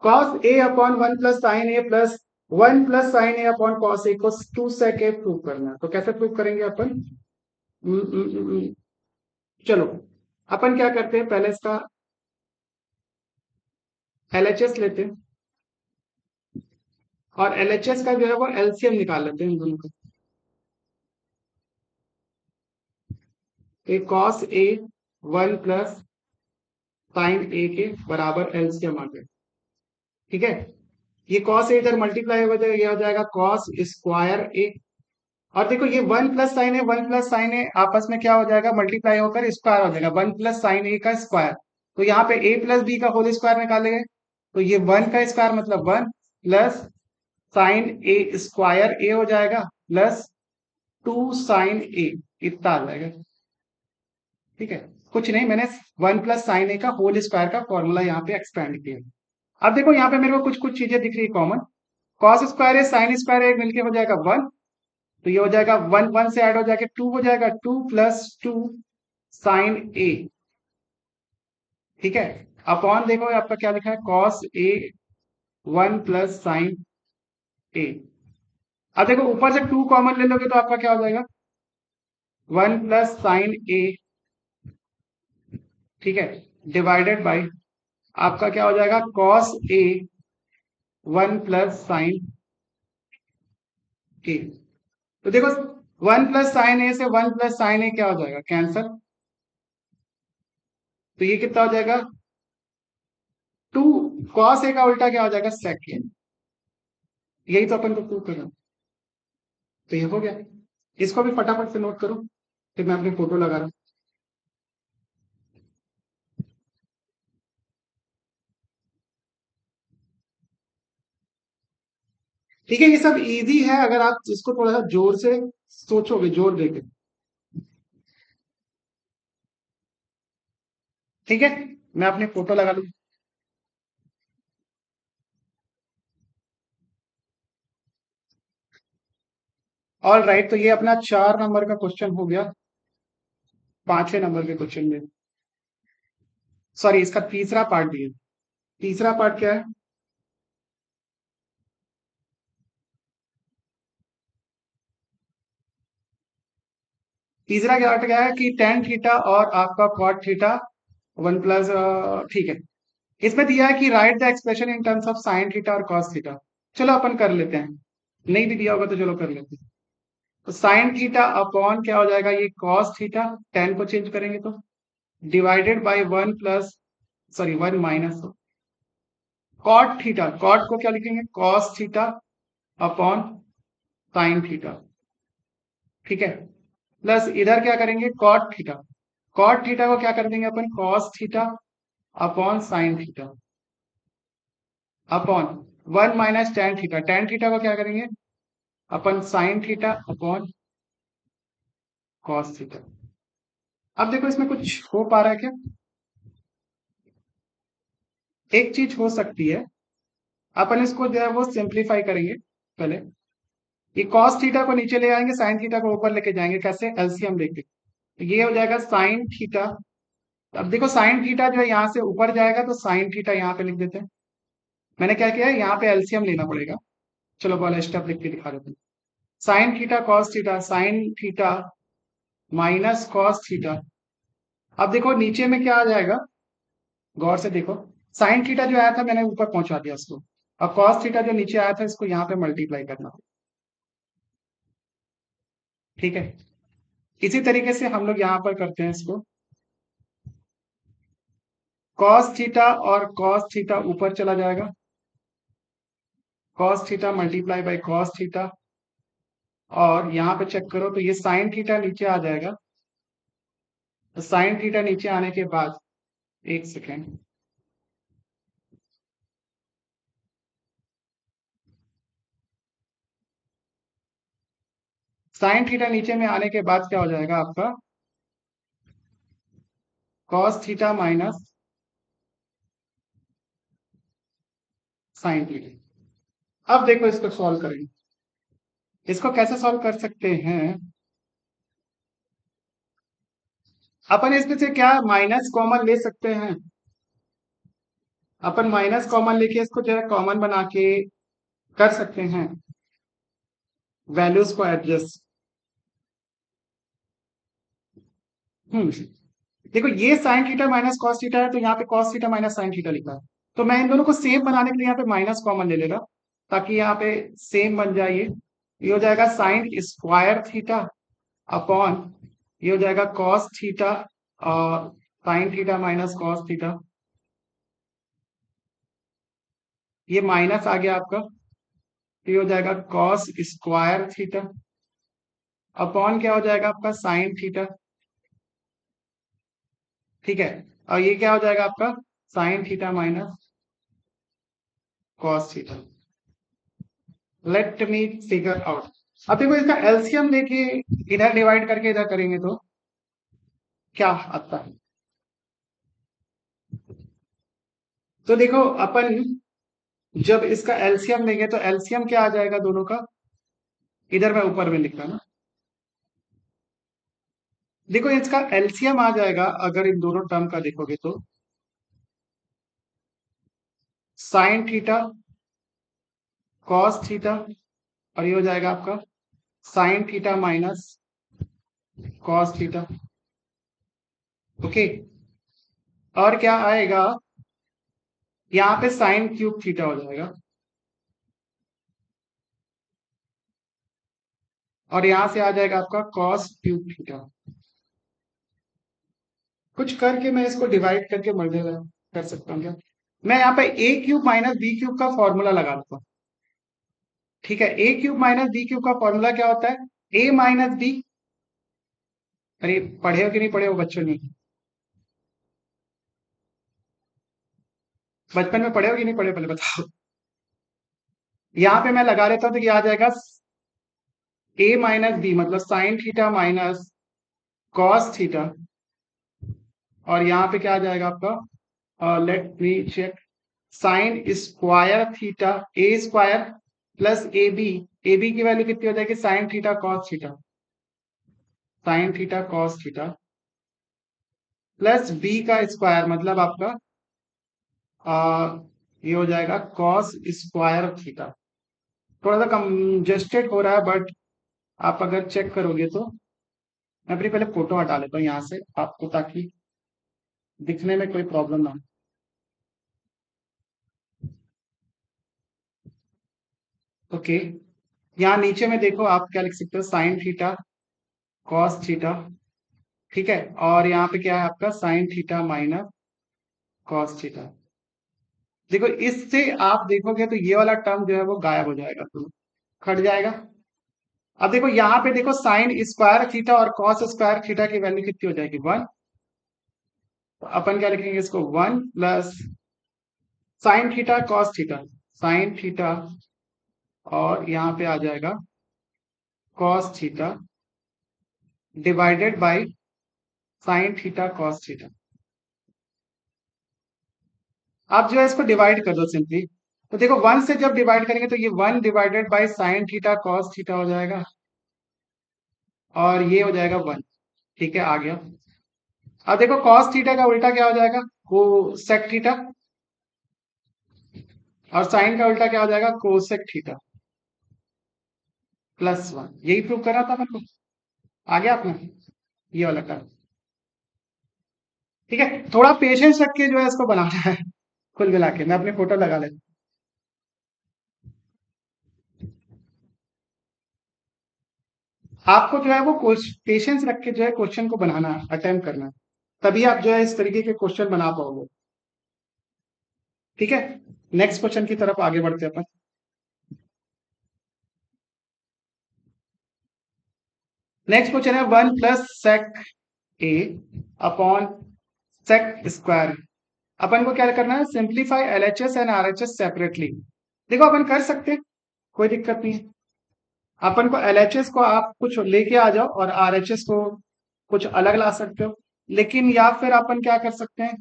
cos ए अपॉन वन प्लस साइन ए प्लस वन प्लस साइन ए अपॉन cos ए को 2 से के प्रूव करना है। तो कैसे प्रूव करेंगे अपन? हम्म, हम्म, हम्म, हम्म। चलो अपन क्या करते हैं, पहले इसका एलएचएस लेते हैं, और एलएचएस का जो है वो एलसीएम निकाल लेते हैं इन दोनों का। cos ए वन प्लस साइन ए के बराबर एलसीएम आ गया। ठीक है, ये cos ए इधर मल्टीप्लाई हो जाएगा, ये हो जाएगा cos स्क्वायर ए। और देखो ये वन प्लस साइन ए, वन प्लस साइन ए आपस में क्या हो जाएगा, मल्टीप्लाई होकर स्क्वायर हो जाएगा, वन प्लस साइन ए का स्क्वायर। तो यहाँ पे ए प्लस बी का होल स्क्वायर निकालेंगे, तो ये वन का स्क्वायर मतलब वन प्लस साइन ए स्क्वायर ए हो जाएगा प्लस टू साइन ए, इतना आ जाएगा। ठीक है, कुछ नहीं, मैंने वन प्लस साइन ए का होल स्क्वायर का फॉर्मूला यहाँ पे एक्सपेंड किया। अब देखो यहाँ पे मेरे को कुछ कुछ चीजें दिख रही है कॉमन। कॉस स्क्वायर है साइन स्क्वायर है मिलके हो जाएगा वन, तो ये हो जाएगा वन, वन से ऐड हो जाके टू हो जाएगा, टू प्लस टू साइन ए। ठीक है, अपॉन देखो आपका क्या लिखा है, cos A one plus sine ए। अब देखो ऊपर से टू कॉमन ले लोगे तो आपका क्या हो जाएगा, वन प्लस साइन ए। ठीक है, डिवाइडेड बाई आपका क्या हो जाएगा, cos A one plus sine ए। तो देखो वन प्लस साइन ए से वन प्लस साइन ए क्या हो जाएगा, कैंसर। तो ये कितना हो जाएगा, टू। कॉस ए का उल्टा क्या हो जाएगा, सेकेंड। यही तो अपन को प्रूव करना। तो ये हो गया, इसको भी फटाफट से नोट करो, फिर मैं अपनी फोटो लगा रहा हूँ। ठीक है, ये सब इजी है अगर आप इसको थोड़ा सा जोर से सोचोगे, जोर देके। ठीक है, मैं अपनी फोटो लगा लू। ऑल राइट, तो ये अपना 4 नंबर का क्वेश्चन हो गया 5वें नंबर के क्वेश्चन में। सॉरी, इसका तीसरा पार्ट भी है। तीसरा पार्ट क्या है, तीसरा क्या क्या है कि टेन थीटा और आपका कॉट थीटा वन प्लस। ठीक है, इसमें दिया है कि right the expression in terms of sine theta और कॉस थीटा। चलो अपन कर लेते हैं, नहीं भी दिया होगा तो चलो कर लेते हैं। तो साइन थीटा अपॉन क्या हो जाएगा, ये कॉस थीटा, टेन को चेंज करेंगे तो divided by one plus, sorry one minus cot theta. Cot को क्या लिखेंगे, cos theta upon sine theta. ठीक है, प्लस इधर क्या करेंगे, कॉट थीटा। कॉट थीटा को क्या कर देंगे अपन, cos theta upon sine theta upon one minus tan theta. Tan theta को क्या करेंगे अपन, sine theta upon cos theta. अब देखो इसमें कुछ हो पा रहा है क्या, एक चीज हो सकती है, अपन इसको जो है वो सिंप्लीफाई करेंगे पहले। ये कॉस थीटा को नीचे ले आएंगे, साइन थीटा को ऊपर लेके जाएंगे, कैसे, एलसीएम लेके। तो ये हो जाएगा साइन थीटा। अब देखो साइन थीटा जो है यहाँ से ऊपर जाएगा, तो साइन थीटा यहाँ पे लिख देते हैं। मैंने क्या किया है, यहाँ पे एलसीएम लेना पड़ेगा। चलो पहले स्टेप लिख के दिखा देते हैं। Sign theta cos theta, sine theta minus cos theta. अब देखो नीचे में क्या आ जाएगा, गौर से देखो, साइन थीटा जो आया था मैंने ऊपर पहुंचा दिया उसको, और कॉस थीटा जो नीचे आया था इसको यहाँ पे मल्टीप्लाई करना। ठीक है, इसी तरीके से हम लोग यहाँ पर करते हैं इसको। कॉस थीटा और कॉस थीटा ऊपर चला जाएगा, cos theta multiply by cos theta, और यहाँ पे चेक करो तो ये साइन थीटा नीचे आ जाएगा। तो साइन थीटा नीचे आने के बाद, एक सेकेंड, साइन थीटा नीचे में आने के बाद क्या हो जाएगा आपका, cos theta minus sine theta. अब देखो इसको सॉल्व करेंगे, इसको कैसे सॉल्व कर सकते हैं। अपन इसमें से क्या माइनस कॉमन ले सकते हैं, अपन माइनस कॉमन लेके इसको जो है कॉमन बना के कर सकते हैं, वैल्यूज को एडजस्ट। देखो ये sign theta minus cos theta है, तो यहाँ पे cos theta minus sine theta लिखा है, तो मैं इन दोनों को सेम बनाने के लिए यहाँ पे माइनस कॉमन ले लेगा, ताकि यहाँ पे सेम बन जाए। ये हो जाएगा साइन स्क्वायर थीटा अपॉन, ये हो जाएगा कॉस थीटा और sign theta minus cos theta, ये माइनस आ गया आपका, तो ये हो जाएगा कॉस स्क्वायर थीटा अपॉन क्या हो जाएगा आपका साइन थीटा। ठीक है, और ये क्या हो जाएगा आपका sign theta minus cos theta. Let me figure out. अब देखो इसका एलसीएम लेके इधर डिवाइड करके इधर करेंगे तो क्या आता है। तो देखो अपन जब इसका एलसीएम लेंगे तो एलसीएम क्या आ जाएगा दोनों का, इधर मैं ऊपर में लिख रहा ना। देखो इसका एलसीएम आ जाएगा अगर इन दोनों टर्म का देखोगे तो साइन थीटा कॉस थीटा, और ये हो जाएगा आपका sign theta minus cos theta. Okay, और क्या आएगा, यहाँ पे साइन क्यूब थीटा हो जाएगा, और यहां से आ जाएगा आपका कॉस क्यूब थीटा। कुछ करके मैं इसको डिवाइड करके मर्ज कर सकता हूँ क्या, मैं यहाँ पे ए क्यूब माइनस बी क्यूब का फॉर्मूला लगा देता हूँ। ठीक है, ए क्यूब माइनस बी क्यूब का फॉर्मूला क्या होता है, ए माइनस बी। अरे पढ़े हो कि नहीं पढ़े हो बच्चों ने, बचपन में पढ़े हो कि नहीं पढ़े पहले बताओ। यहाँ पे मैं लगा लेता हूँ तो ये आ जाएगा ए माइनस बी मतलब sine theta minus cos theta, और यहाँ पे क्या आ जाएगा आपका, let me check, sine square theta A square plus A B, A B की वैल्यू कितनी हो जाएगी sine theta cos theta, sine theta cos theta plus B का स्क्वायर मतलब आपका ये हो जाएगा कॉस स्क्वायर थीटा। थोड़ा सा कंजेस्टेड हो रहा है बट आप अगर चेक करोगे तो, मैं अपनी पहले फोटो हटा लेता हूँ यहाँ से आपको, ताकि दिखने में कोई प्रॉब्लम ना हो। ओके, यहाँ नीचे में देखो आप क्या लिख सकते हो, साइन थीटा कॉस थीटा। ठीक है, और यहाँ पे क्या है आपका sign theta minus cos theta. देखो इससे आप देखोगे तो ये वाला टर्म जो है वो गायब हो जाएगा, तो कट जाएगा। अब देखो यहाँ पे देखो साइन स्क्वायर थीटा और कॉस स्क्वायर थीटा की वैल्यू कितनी हो जाएगी 1, तो अपन क्या लिखेंगे इसको 1 plus sine theta cos theta, sine theta, और यहाँ पे आ जाएगा cos theta divided by sine theta cos theta. आप जो है इसको डिवाइड कर दो सिंपली, तो देखो 1 से जब डिवाइड करेंगे तो ये 1 divided by sine theta cos theta हो जाएगा, और ये हो जाएगा 1। ठीक है, आ गया। अब देखो कॉस थीटा का उल्टा क्या हो जाएगा, को सेक थीटा, और साइन का उल्टा क्या हो जाएगा कोसेक थीटा प्लस 1। यही प्रूव करा था अपन को, आ गया आपने ये वाला टर्म। ठीक है, थोड़ा पेशेंस रख के जो है इसको बनाना है। कुल मिला के मैं अपनी फोटो लगा लेता आपको जो है वो पेशेंस रख के जो है क्वेश्चन को बनाना है, अटेम्प्ट करना है, तभी आप जो है इस तरीके के क्वेश्चन बना पाओगे। ठीक है, नेक्स्ट क्वेश्चन की तरफ आगे बढ़ते हैं अपन। नेक्स्ट क्वेश्चन है 1 + sec a अपॉन sec स्क्वायर। अपन को क्या करना है, simplify LHS and RHS separately. देखो अपन कर सकते हैं, कोई दिक्कत नहीं है। अपन को एलएचएस को आप कुछ लेके आ जाओ और आरएचएस को कुछ अलग ला सकते हो, लेकिन या फिर अपन क्या कर सकते हैं,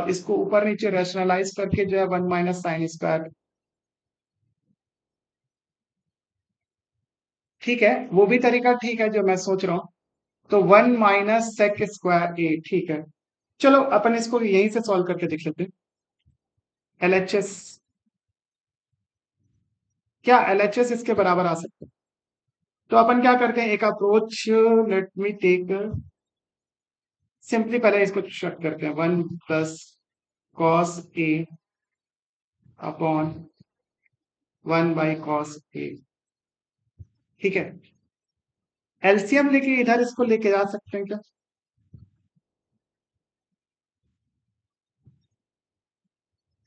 इसको ऊपर नीचे रैशनलाइज करके जो है 1 - sin²। ठीक है, वो भी तरीका ठीक है जो मैं सोच रहा हूँ। तो 1 - sec² a, ठीक है। चलो अपन इसको यहीं से सॉल्व करके देख लेते हैं। एलएचएस, क्या एलएचएस इसके बराबर आ सकता है? तो अपन क्या करते हैं, एक approach, let me take simply, पहले इसको चेक करते हैं। 1 + cos a upon 1/cos a। ठीक है, एलसीएम लेके इधर इसको लेके जा सकते हैं क्या?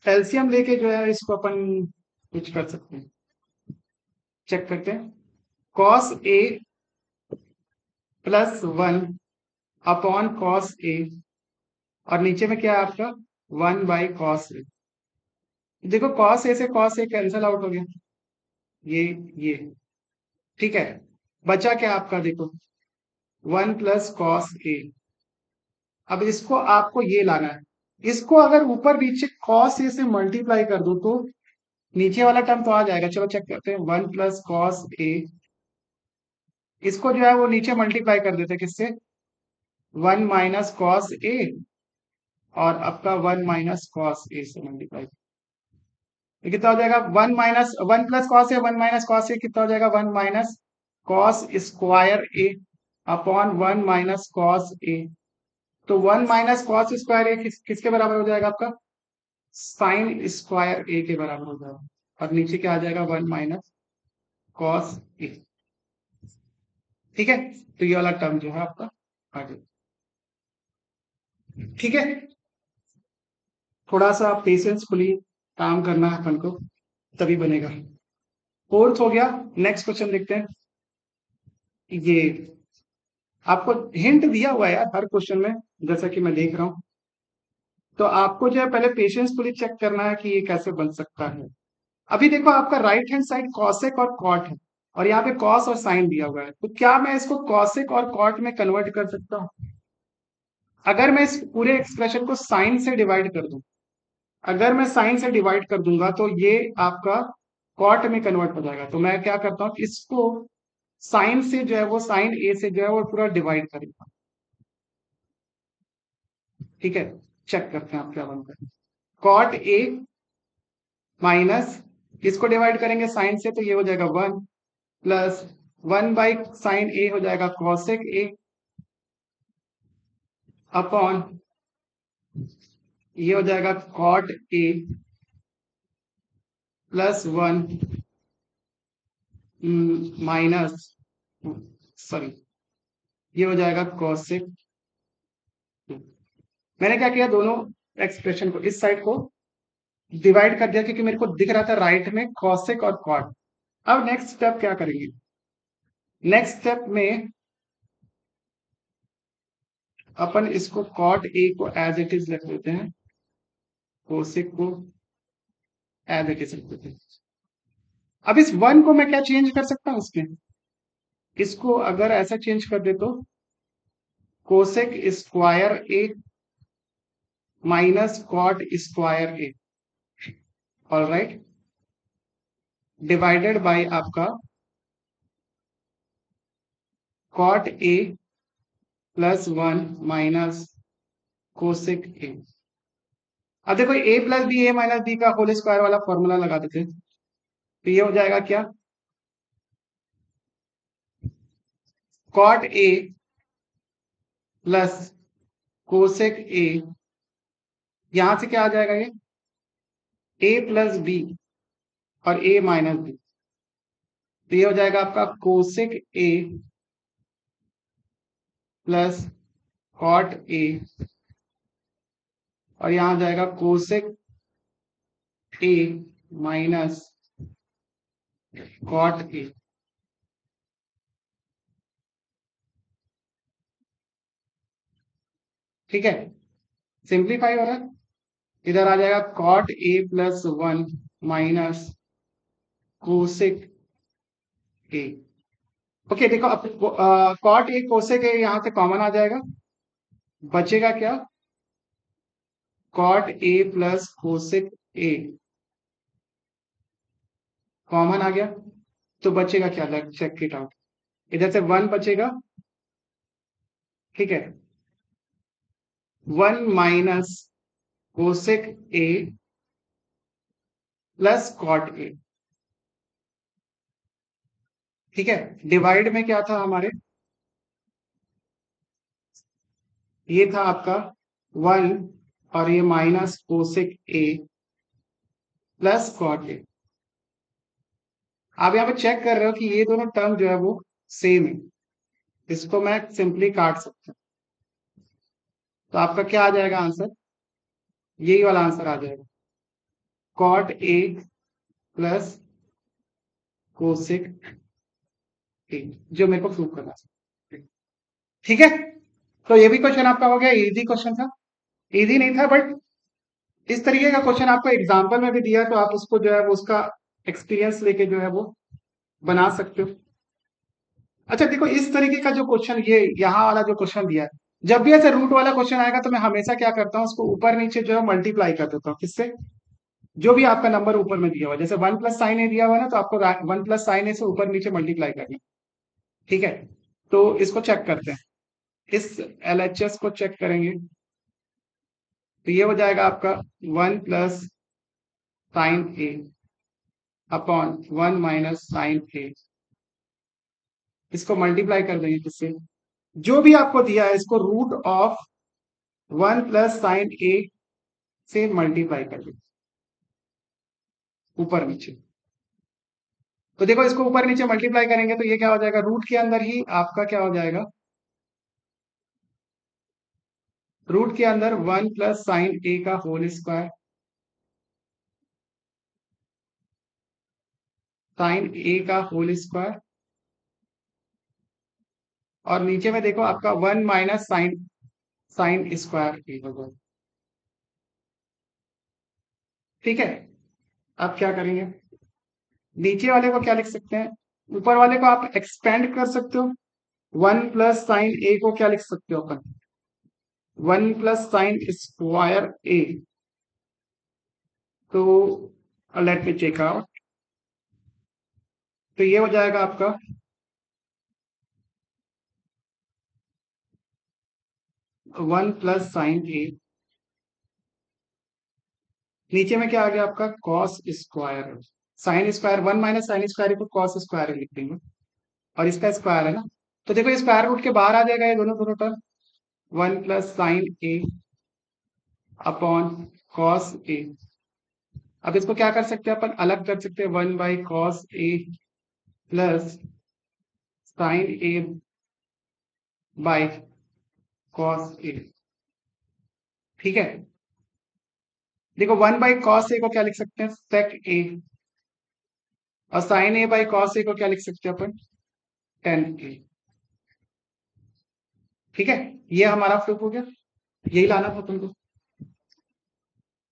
एलसीएम लेके जो है इसको अपन कुछ कर सकते हैं, चेक करते हैं। cos a + 1 upon cos a, और नीचे में क्या है आपका, 1/cos a। देखो cos a से cos a कैंसिल आउट हो गया, ये ठीक है। बचा क्या आपका, देखो 1 + cos a। अब इसको आपको ये लाना है, इसको अगर ऊपर नीचे cos a से मल्टीप्लाई कर दो तो नीचे वाला टर्म तो आ जाएगा। चलो चेक करते हैं, 1 + cos a, इसको जो है वो नीचे मल्टीप्लाई कर देते हैं किससे, 1 - cos a, और आपका 1 - cos a से मल्टीप्लाई। ये कितना हो जाएगा, 1 + 1 + cos a, 1 - cos a कितना हो जाएगा, 1 - cos² a upon 1 - cos a। तो 1 - cos² a किसके बराबर हो जाएगा आपका, sin² a के बराबर हो जाएगा, और नीचे क्या आ जाएगा, 1 - cos a। ठीक है, तो ये वाला टर्म जो है आपका आ गया। ठीक है, थोड़ा सा पेशेंसफुली काम करना है अपन को, तभी बनेगा। फोर्थ हो गया, नेक्स्ट क्वेश्चन देखते हैं। ये आपको हिंट दिया हुआ है यार हर क्वेश्चन में, जैसा कि मैं देख रहा हूं। तो आपको जो है पहले पेशेंसफुली चेक करना है कि ये कैसे बन सकता है। अभी देखो आपका राइट हैंड साइड कॉसेक और कॉट है, और यहाँ पे कॉस और साइन दिया हुआ है, तो क्या मैं इसको कॉसेक और कॉट में कन्वर्ट कर सकता हूँ? अगर मैं इस पूरे एक्सप्रेशन को साइन से डिवाइड कर दूं, अगर मैं साइन से डिवाइड कर दूंगा तो ये आपका कॉट में कन्वर्ट हो जाएगा। तो मैं क्या करता हूँ, इसको साइन से जो है वो साइन ए से जो है वो पूरा डिवाइड करेगा। ठीक है, चेक करते हैं आप क्या बनता है। कॉट ए माइनस, इसको डिवाइड करेंगे साइन से तो ये हो जाएगा 1, प्लस 1/sin a हो जाएगा कॉसेक ए अपॉन, ये हो जाएगा कॉट ए +1 माइनस, सॉरी, ये हो जाएगा कॉसेक। मैंने क्या किया, दोनों एक्सप्रेशन को इस साइड को डिवाइड कर दिया क्योंकि मेरे को दिख रहा था राइट में कॉसेक और कॉट। अब नेक्स्ट स्टेप क्या करेंगे, नेक्स्ट स्टेप में अपन इसको कॉट ए को एज इट इज रख देते हैं, कोसेक को एज इट इज रख देते हैं। अब इस 1 को मैं क्या चेंज कर सकता हूँ इसमें, इसको अगर ऐसा चेंज कर दे तो cosec a minus cot a, all right, divided by आपका cot a +1 minus cosec a। अब देखो a + b का होल स्क्वायर वाला फॉर्मूला लगा देते हैं, तो ये हो जाएगा क्या, cot a plus cosec a, यहां से क्या आ जाएगा, ये a + b और a - b, तो ये हो जाएगा आपका cosec A plus cot A, और यहां आ जाएगा cosec A minus cot A. ठीक है, सिंप्लीफाई हो रहा है। इधर आ जाएगा cot A plus one minus cosec A. Okay देखो, अब कॉट ए कोसेक ए यहां से कॉमन आ जाएगा, बचेगा क्या, cot A plus cosec A common आ गया, तो बचेगा क्या, लेट्स चेक इट आउट। इधर से वन बचेगा, ठीक है, one minus cosec A plus cot A. ठीक है, डिवाइड में क्या था हमारे, ये था आपका वन, और ये minus cosec A plus cot A. आप यहाँ पे चेक कर रहे हो कि ये दोनों टर्म जो है वो सेम है, इसको मैं सिंपली काट सकता हूँ। तो आपका क्या आ जाएगा आंसर, यही वाला आंसर आ जाएगा, cot A plus cosec A, जो मेरे को प्रूव करना था। ठीक है, तो ये भी क्वेश्चन आपका हो गया, इजी क्वेश्चन था, इजी नहीं था बट इस तरीके का क्वेश्चन आपको एग्जाम्पल में भी दिया, तो आप उसको जो है वो उसका एक्सपीरियंस लेके जो है वो बना सकते हो। अच्छा देखो, इस तरीके का जो क्वेश्चन, ये यहाँ वाला जो क्वेश्चन दिया है, जब भी ऐसे रूट वाला क्वेश्चन आएगा तो मैं हमेशा क्या करता हूँ, उसको ऊपर नीचे जो है मल्टीप्लाई कर देता हूँ, किससे, जो भी आपका नंबर ऊपर में दिया हुआ है, जैसे वन प्लस साइन ए दिया हुआ है ना, तो आपको वन प्लस साइन ए से ऊपर नीचे मल्टीप्लाई करना। ठीक है, तो इसको चेक करते हैं, इस एलएचएस को चेक करेंगे, तो ये हो जाएगा आपका वन प्लस साइन ए अपॉन वन माइनस साइन ए। इसको मल्टीप्लाई कर देंगे किससे, जो भी आपको दिया है इसको root of one plus sine A से मल्टीप्लाई कर देंगे ऊपर नीचे। तो देखो, इसको ऊपर नीचे मल्टीप्लाई करेंगे तो ये क्या हो जाएगा, रूट के अंदर ही आपका क्या हो जाएगा, रूट के अंदर वन प्लस साइन ए का होल स्क्वायर, साइन ए का होल स्क्वायर, और नीचे में देखो आपका one minus sine sine square A होगा। ठीक है, अब क्या करेंगे, नीचे वाले को क्या लिख सकते हैं, ऊपर वाले को आप एक्सपेंड कर सकते हो, वन प्लस साइन ए को क्या लिख सकते हो अपन, वन प्लस साइन स्क्वायर ए। तो लेट मी चेक आउट, तो ये हो जाएगा आपका वन प्लस साइन ए, नीचे में क्या आ गया आपका cos square, sine square one minus sine square को कॉस स्क्वायर लिख देंगे, और इसका स्क्वायर है ना, तो देखो स्क्वायर रूट के बाहर आ जाएगा ये दोनों दोनों term, one plus sine A upon cos A. अब इसको क्या कर सकते हैं अपन, अलग कर सकते हैं, one by cos A plus sine A by cos A. ठीक है, देखो वन बाई कॉस ए को क्या लिख सकते हैं, सेक ए, और साइन ए बाई कॉस ए को क्या लिख सकते हैं अपन, टेन ए। ठीक है, ये हमारा प्रूफ हो गया, यही लाना था तुमको।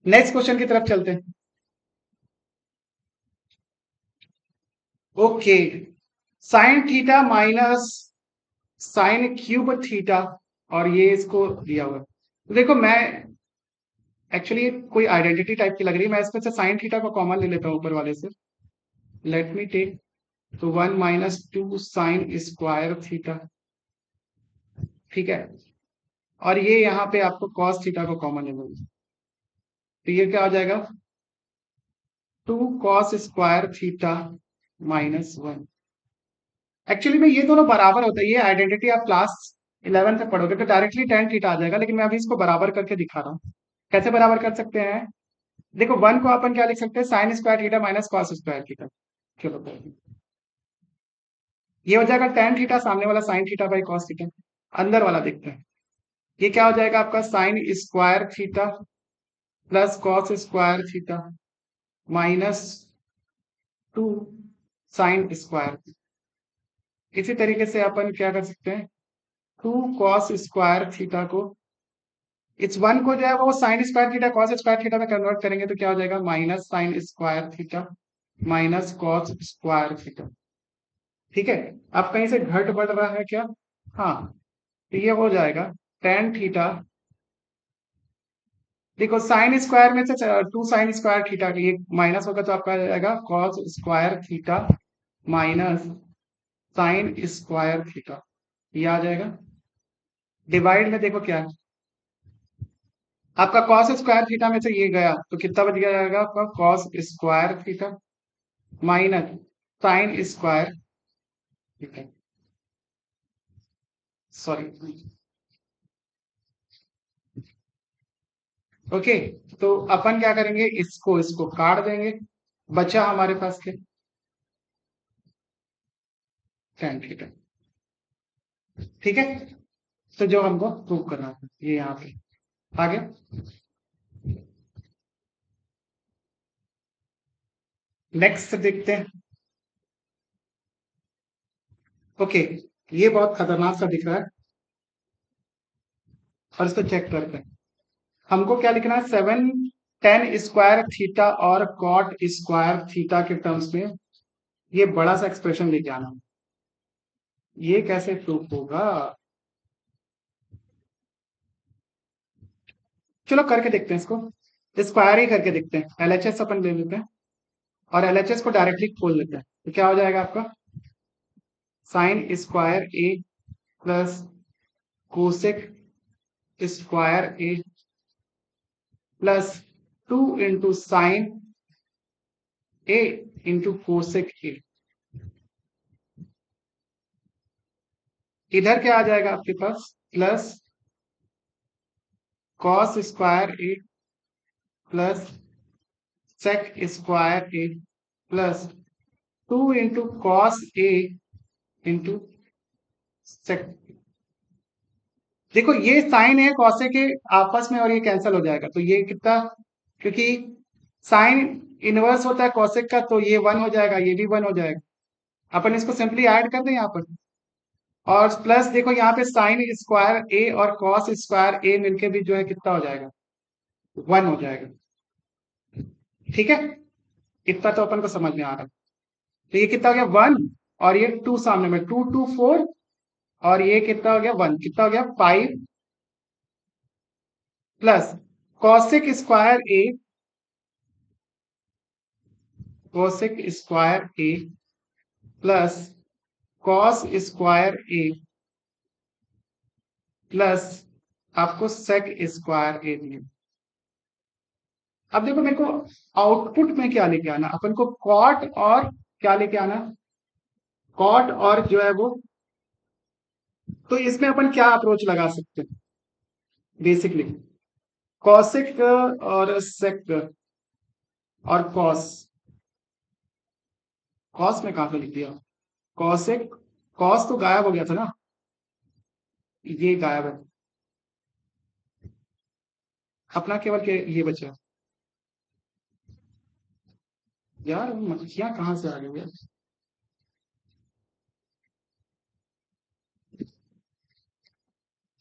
नेक्स्ट क्वेश्चन की तरफ चलते हैं। Okay, sign theta minus sine cube theta, और ये इसको दिया हुआ है। तो देखो मैं एक्चुअली कोई आइडेंटिटी टाइप की लग रही है, मैं इसमें से साइन थीटा को कॉमन ले लेता हूँ ऊपर वाले से, लेट मी टेक, तो one minus two sign square theta. ठीक है, और ये यहाँ पे आपको कॉस थीटा को कॉमन ले लो, तो ये क्या हो जाएगा, two cos square theta minus one. Actually में ये दोनों बराबर होता है, ये आइडेंटिटी आप क्लास 11 से पढ़ोगे तो डायरेक्टली टेन थीटा आ जाएगा, लेकिन मैं अभी इसको बराबर करके दिखा रहा हूँ। कैसे बराबर कर सकते हैं, देखो वन को अपन क्या लिख सकते हैं, sign square theta minus cos square theta. चलो ये हो जाएगा टेन थीटा, सामने वाला sine theta by cos theta. अंदर वाला देखते हैं, ये क्या हो जाएगा आपका sign square theta plus cos square theta minus two sine square. इसी तरीके से अपन क्या कर सकते हैं, टू कॉस स्क्वायर थीटा को, इस वन को जो है वो sign square theta cos square theta में कन्वर्ट करेंगे तो क्या हो जाएगा minus sign square theta minus cos square theta. ठीक है, अब कहीं से घट बढ़ रहा है क्या? हाँ, तो ये हो जाएगा टेन थीटा। देखो साइन स्क्वायर में से टू साइन स्क्वायर थीटा ये माइनस होगा तो आपका आ जाएगा cos square theta minus sign square theta, ये आ जाएगा। डिवाइड में देखो क्या है, आपका कॉस स्क्वायर थीटा में से ये गया तो कितना बच गया जाएगा आपका cos square theta minus sign square theta, sorry. Okay, तो अपन क्या करेंगे, इसको इसको काट देंगे, बचा हमारे पास के tan थीटा। ठीक है, तो जो हमको प्रूव करना था ये यहाँ पे आ गया। नेक्स्ट देखते हैं। ओके, ये बहुत खतरनाक सा दिख रहा है और इसको चेक करते हैं। हमको क्या लिखना है, सेवन टेन स्क्वायर थीटा और कॉट स्क्वायर थीटा के टर्म्स में ये बड़ा सा एक्सप्रेशन लेके आना। ये कैसे प्रूफ होगा, चलो करके देखते हैं इसको, स्क्वायर ही करके देखते हैं। एलएचएस अपन ले लेते हैं और एलएचएस को डायरेक्टली खोल लेते हैं, तो क्या हो जाएगा आपका sign square A plus cosec square A plus two into sine A into cosec ए। इधर क्या आ जाएगा आपके पास plus cos square A plus sec square A plus two into cos A into sec. देखो ये साइन है कॉसे के आपस में और ये कैंसिल हो जाएगा तो ये कितना, क्योंकि साइन इनवर्स होता है कॉसेक का तो ये वन हो जाएगा, ये भी वन हो जाएगा। अपन इसको सिंपली ऐड कर दें यहाँ पर, और प्लस देखो यहाँ पे साइन स्क्वायर ए और कॉस स्क्वायर ए मिलके भी जो है कितना हो जाएगा, वन हो जाएगा। ठीक है, इतना तो अपन को समझ में आ रहा है। तो ये कितना हो गया वन, और ये टू सामने में, टू टू फोर, और ये कितना हो गया वन, कितना हो गया five plus cosec square A, cosec square A plus cos square A plus आपको सेक स्क्वायर ए दिए। अब देखो मेरे को आउटपुट में क्या लेके आना, अपन को कॉट और क्या लेके आना, कॉट और जो है वो, तो इसमें अपन क्या अप्रोच लगा सकते हैं बेसिकली, कॉसेक और सेक और कॉस। कॉस में कहां से लिख दिया, कॉसेक, कॉस तो गायब हो गया था ना, ये गायब है, अपना केवल के ये बचा। यार मक्खियां कहाँ से आ गई यार,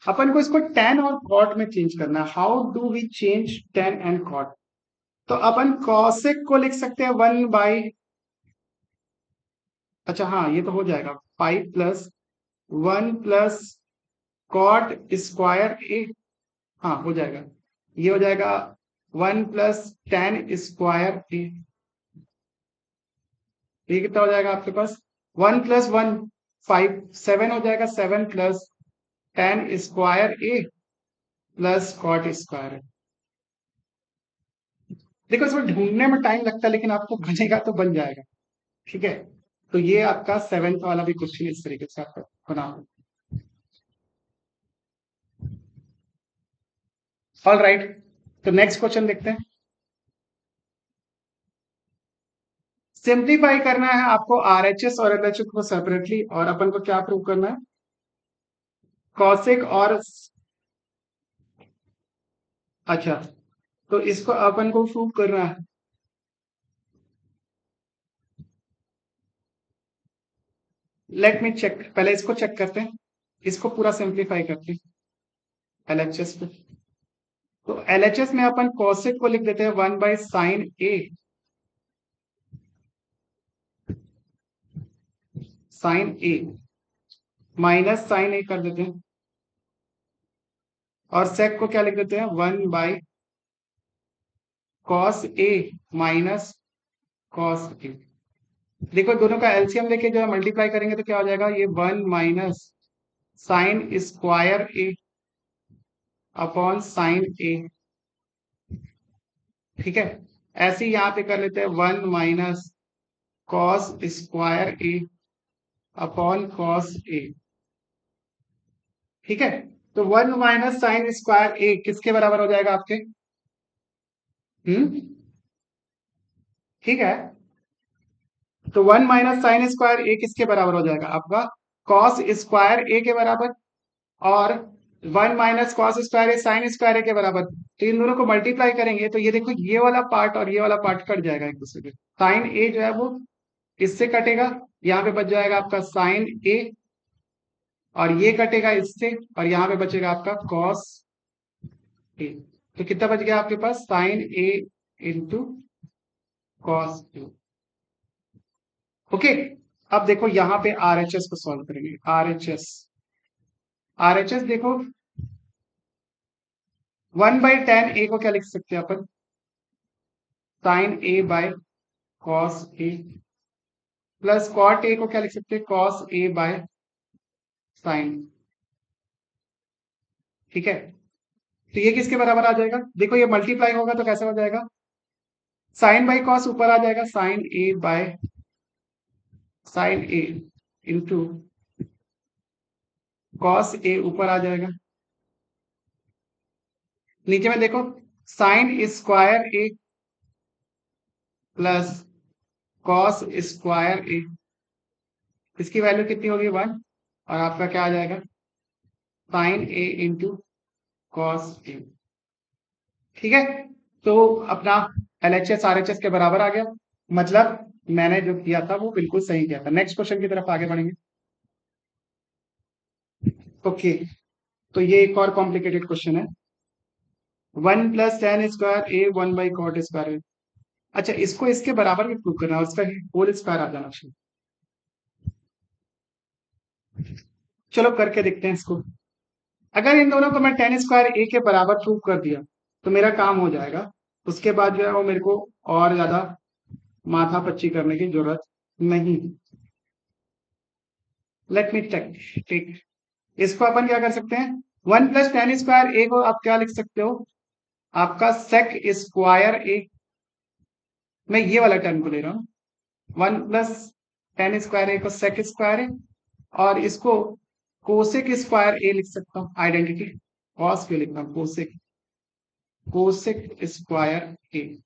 अपन को इसको टेन और कॉट में चेंज करना है। How do we change tan and cot, तो अपन कॉसेक को लिख सकते हैं वन बाई, अच्छा हाँ ये तो हो जाएगा five plus one plus cot square A, हाँ हो जाएगा, ये हो जाएगा one plus tan square A. ये कितना हो जाएगा आपके पास, one plus one five, seven हो जाएगा, seven plus tan square A plus cot square. देखो इसमें ढूंढने में टाइम लगता है लेकिन आपको बनेगा तो बन जाएगा। ठीक है, तो ये आपका सेवेंथ वाला भी क्वेश्चन इस तरीके से आपका बना। ऑल राइट, तो नेक्स्ट क्वेश्चन देखते हैं। सिंप्लीफाई करना है आपको आरएचएस और एलएचएस को सेपरेटली, और अपन को क्या प्रूव करना है, कॉसेक और, अच्छा, तो इसको अपन को प्रूव करना है। लेट मी चेक, पहले इसको चेक करते हैं, इसको पूरा सिंप्लीफाई करते हैं एलएचएस को। तो एलएचएस में अपन कॉसेक को लिख देते हैं 1/sin A, sin A minus sin A कर देते हैं, और सेक को क्या लिख देते हैं, 1/cos A minus cos A। देखो दोनों का एलसीएम लेके जो है मल्टीप्लाई करेंगे तो क्या हो जाएगा, ये 1 - sin² A upon sin A। ठीक है, ऐसे ही यहाँ पे कर लेते हैं 1 - cos² A upon cos A। ठीक है, तो 1 - sin² A किसके बराबर हो जाएगा आपके, ठीक है, तो 1 - sin² A किसके बराबर हो जाएगा आपका, cos² A के बराबर, और 1 - cos² A sin² A के बराबर। तो इन दोनों को मल्टीप्लाई करेंगे तो ये देखो, ये वाला पार्ट और ये वाला पार्ट कट जाएगा एक दूसरे से, साइन ए जो है वो इससे कटेगा, यहाँ पे बच जाएगा आपका साइन ए, और ये कटेगा इससे, और यहाँ पे बचेगा आपका कॉस ए। तो कितना बच गया आपके पास, sign A into cos A. Okay, अब देखो यहाँ पे आरएचएस को सॉल्व करेंगे, आरएचएस, आरएचएस देखो 1/tan A को क्या लिख सकते हैं अपन, sine A by cos A, plus cot A को क्या लिख सकते हैं, कॉस ए बाय साइन। ठीक है, तो ये किसके बराबर आ जाएगा, देखो ये मल्टीप्लाई होगा तो कैसे हो जाएगा, साइन बाई कॉस ऊपर आ जाएगा, sine A by sine A into cos A ऊपर आ जाएगा, नीचे में देखो sin² A plus cos² A, इसकी वैल्यू कितनी होगी 1, और आपका क्या आ जाएगा, sine A into cos A. ठीक है, तो अपना एलएचएस आरएचएस के बराबर आ गया, मतलब मैंने जो किया था वो बिल्कुल सही किया था। नेक्स्ट क्वेश्चन की तरफ आगे बढ़ेंगे। ओके, तो ये एक और कॉम्प्लिकेटेड क्वेश्चन है, 1 + tan² A 1/cot²। अच्छा, इसको इसके बराबर भी प्रूव करना है, उसका होल स्क्वायर आ जाना चाहिए। चलो करके देखते हैं इसको, अगर इन दोनों को मैं tan² A के बराबर प्रूव कर दिया तो मेरा काम हो जाएगा, उसके बाद जो है वो मेरे को और ज्यादा माथा पच्ची करने की जरूरत नहीं। लेट मी टेक, इसको अपन क्या कर सकते हैं, 1 + tan² A को आप क्या लिख सकते हो, आपका sec²A, मैं ये वाला टर्म को ले रहा हूँ, 1 + tan² A को sec²A, और इसको कोसेक² A लिख सकता हूँ, आइडेंटिटी, कॉस क्यों लिख रहा हूँ, कोसेक² A,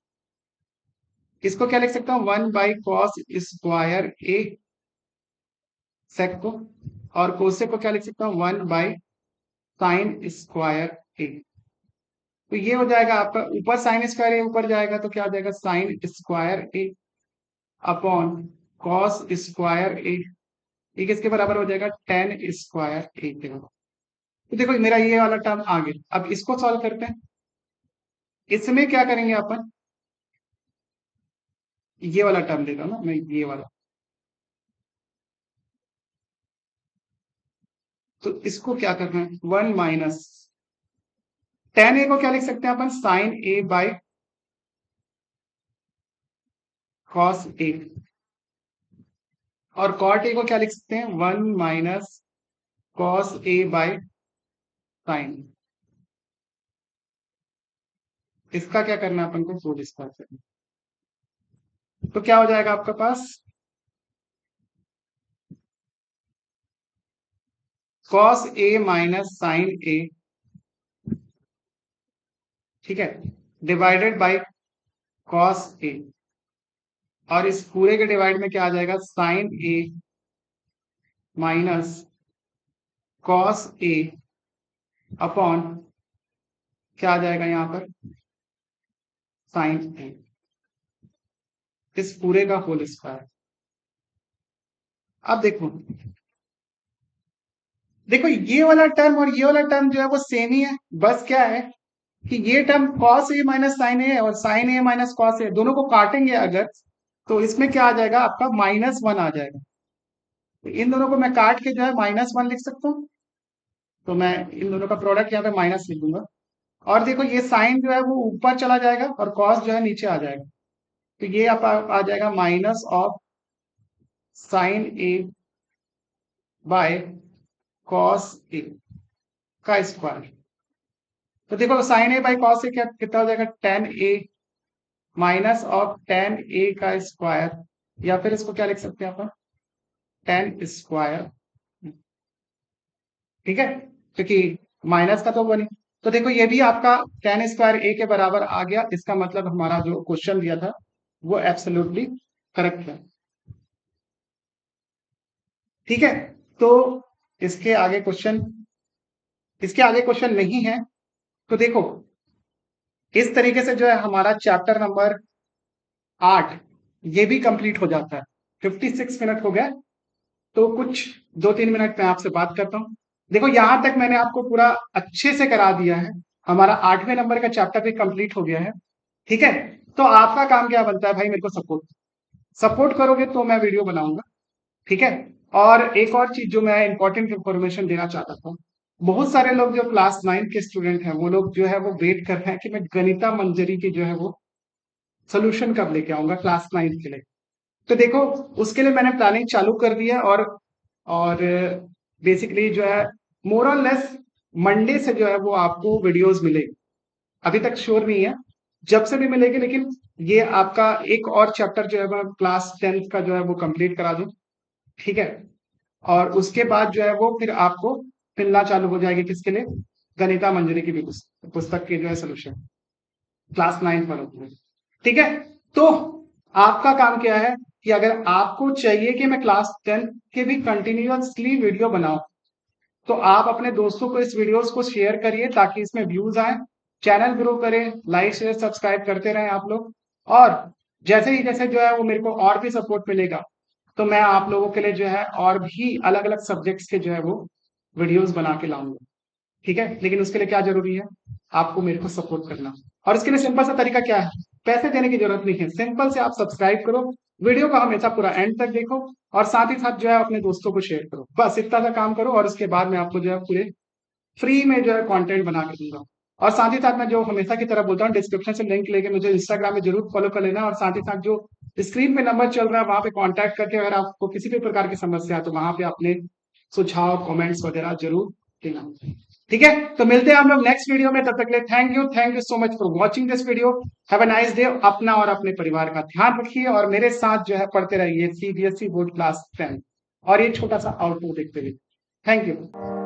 इसको क्या लिख सकता हूँ, 1/cos² A सेक को, और कोसेक को क्या लिख सकता हूँ, 1/sin²A। तो ये हो जाएगा आपका, ऊपर sin²A ऊपर जाएगा तो क्या हो जाएगा, sin²A अपॉन cos²A, ये किसके बराबर हो जाएगा, tan²A के बराबर। तो देखो मेरा ये वाला टर्म आ गया, अब इसको सॉल्व करते हैं, इसमें क्या करेंगे अपन, ये वाला टर्म लेता हूँ ना मैं, ये वाला, तो इसको क्या करना है, 1 - tan A को क्या लिख सकते हैं अपन, sine A by cos A, और कॉट A को क्या लिख सकते हैं, 1 - cos A बाय साइन। इसका क्या करना है अपन को, फोर स्क्वायर करना, तो क्या हो जाएगा आपके पास, cos A minus sine A, ठीक है, डिवाइडेड बाय cos A, और इस पूरे के डिवाइड में क्या आ जाएगा, sine A minus cos A upon क्या आ जाएगा यहाँ पर, साइन ए, इस पूरे का होल स्क्वायर। अब देखो देखो ये वाला टर्म और ये वाला टर्म जो है वो सेम ही है, बस क्या है कि ये term cos A minus sign ए और sign A minus cos A दोनों को काटेंगे अगर, तो इसमें क्या आ जाएगा आपका -1 आ जाएगा। तो इन दोनों को मैं काट के जो है -1 लिख सकता हूँ, तो मैं इन दोनों का प्रोडक्ट यहाँ पे माइनस लिख दूंगा। और देखो ये साइन जो है वो ऊपर चला जाएगा और कॉस जो है नीचे आ जाएगा, तो ये आप आ जाएगा minus of sine A by cos A का स्क्वायर। तो देखो sine A by cos A क्या कितना हो जाएगा, tan A minus of tan A का स्क्वायर, या फिर इसको क्या लिख सकते हैं अपन, टेन स्क्वायर, ठीक है, क्योंकि माइनस का तो बनी। तो देखो ये भी आपका टेन स्क्वायर ए के बराबर आ गया, इसका मतलब हमारा जो क्वेश्चन दिया था वो एब्सोल्युटली करेक्ट है। ठीक है, तो इसके आगे क्वेश्चन नहीं है। तो देखो इस तरीके से जो है हमारा चैप्टर नंबर 8 ये भी कंप्लीट हो जाता है। 56 मिनट हो गया, तो कुछ 2-3 मिनट में आपसे बात करता हूं। देखो यहां तक मैंने आपको पूरा अच्छे से करा दिया है, हमारा 8वें नंबर का चैप्टर भी कंप्लीट हो गया है। ठीक है, तो आपका काम क्या बनता है भाई, मेरे को सपोर्ट करोगे तो मैं वीडियो बनाऊंगा। ठीक है, और एक और चीज जो मैं इंपॉर्टेंट इंफॉर्मेशन देना चाहता था, बहुत सारे लोग जो क्लास 9 के स्टूडेंट हैं वो लोग जो है वो वेट कर रहे हैं कि मैं गणिता मंजरी की जो है वो सोल्यूशन कब लेके आऊंगा क्लास 9 के लिए। तो देखो उसके लिए मैंने प्लानिंग चालू कर दी है, और बेसिकली जो है मोर और लेस मंडे से जो है वो आपको वीडियोस मिलेगी। अभी तक श्योर नहीं है जब से भी मिलेगी, लेकिन ये आपका एक और चैप्टर जो है मैं क्लास 10th का जो है वो कंप्लीट करा दूं। ठीक है, और उसके बाद जो है वो फिर आपको मिलना चालू हो जाएगी किसके लिए, गणिता मंजरी की भी पुस्तक के जो है सोल्यूशन क्लास 9 वालों के लिए। ठीक है, तो आपका काम क्या है कि अगर आपको चाहिए कि मैं क्लास 10 के भी कंटिन्यूअसली वीडियो बनाऊं, तो आप अपने दोस्तों को इस वीडियोस को शेयर करिए ताकि इसमें व्यूज आए, चैनल ग्रो करे, लाइक शेयर सब्सक्राइब करते रहें आप लोग। और जैसे जो है वो मेरे को और भी सपोर्ट मिलेगा, तो मैं आप लोगों के लिए जो है और भी अलग अलग सब्जेक्ट्स के जो है वो वीडियोस बना के लाऊंगा। ठीक है, लेकिन उसके लिए क्या जरूरी है, आपको मेरे को सपोर्ट करना। और इसके लिए सिंपल सा तरीका क्या है, पैसे देने की जरूरत नहीं है, सिंपल से आप सब्सक्राइब करो, वीडियो को हमेशा पूरा एंड तक देखो, और साथ ही साथ जो है अपने दोस्तों को शेयर करो, बस इतना सा काम करो। और उसके बाद मैं आपको जो है पूरे फ्री में जो है कंटेंट बना के दूंगा। और साथ ही साथ मैं जो हमेशा की तरह बोलता हूँ, डिस्क्रिप्शन से लिंक लेके मुझे इंस्टाग्राम में जरूर फॉलो कर लेना। और साथ ही साथ जो स्क्रीन पे नंबर चल रहा है वहां पे कांटेक्ट करके अगर आपको किसी भी प्रकार की समस्या है तो वहां पे अपने सुझाव कमेंट्स वगैरह जरूर देना। ठीक है, तो मिलते हैं हम लोग नेक्स्ट वीडियो में, तब तक के लिए thank you so much for watching this video. Have a nice day. अपना और अपने परिवार का ध्यान रखिए और मेरे साथ जो है पढ़ते रहिए सीबीएसई बोर्ड क्लास 10 और ये छोटा सा आउटपुट देखते हुए। Thank you.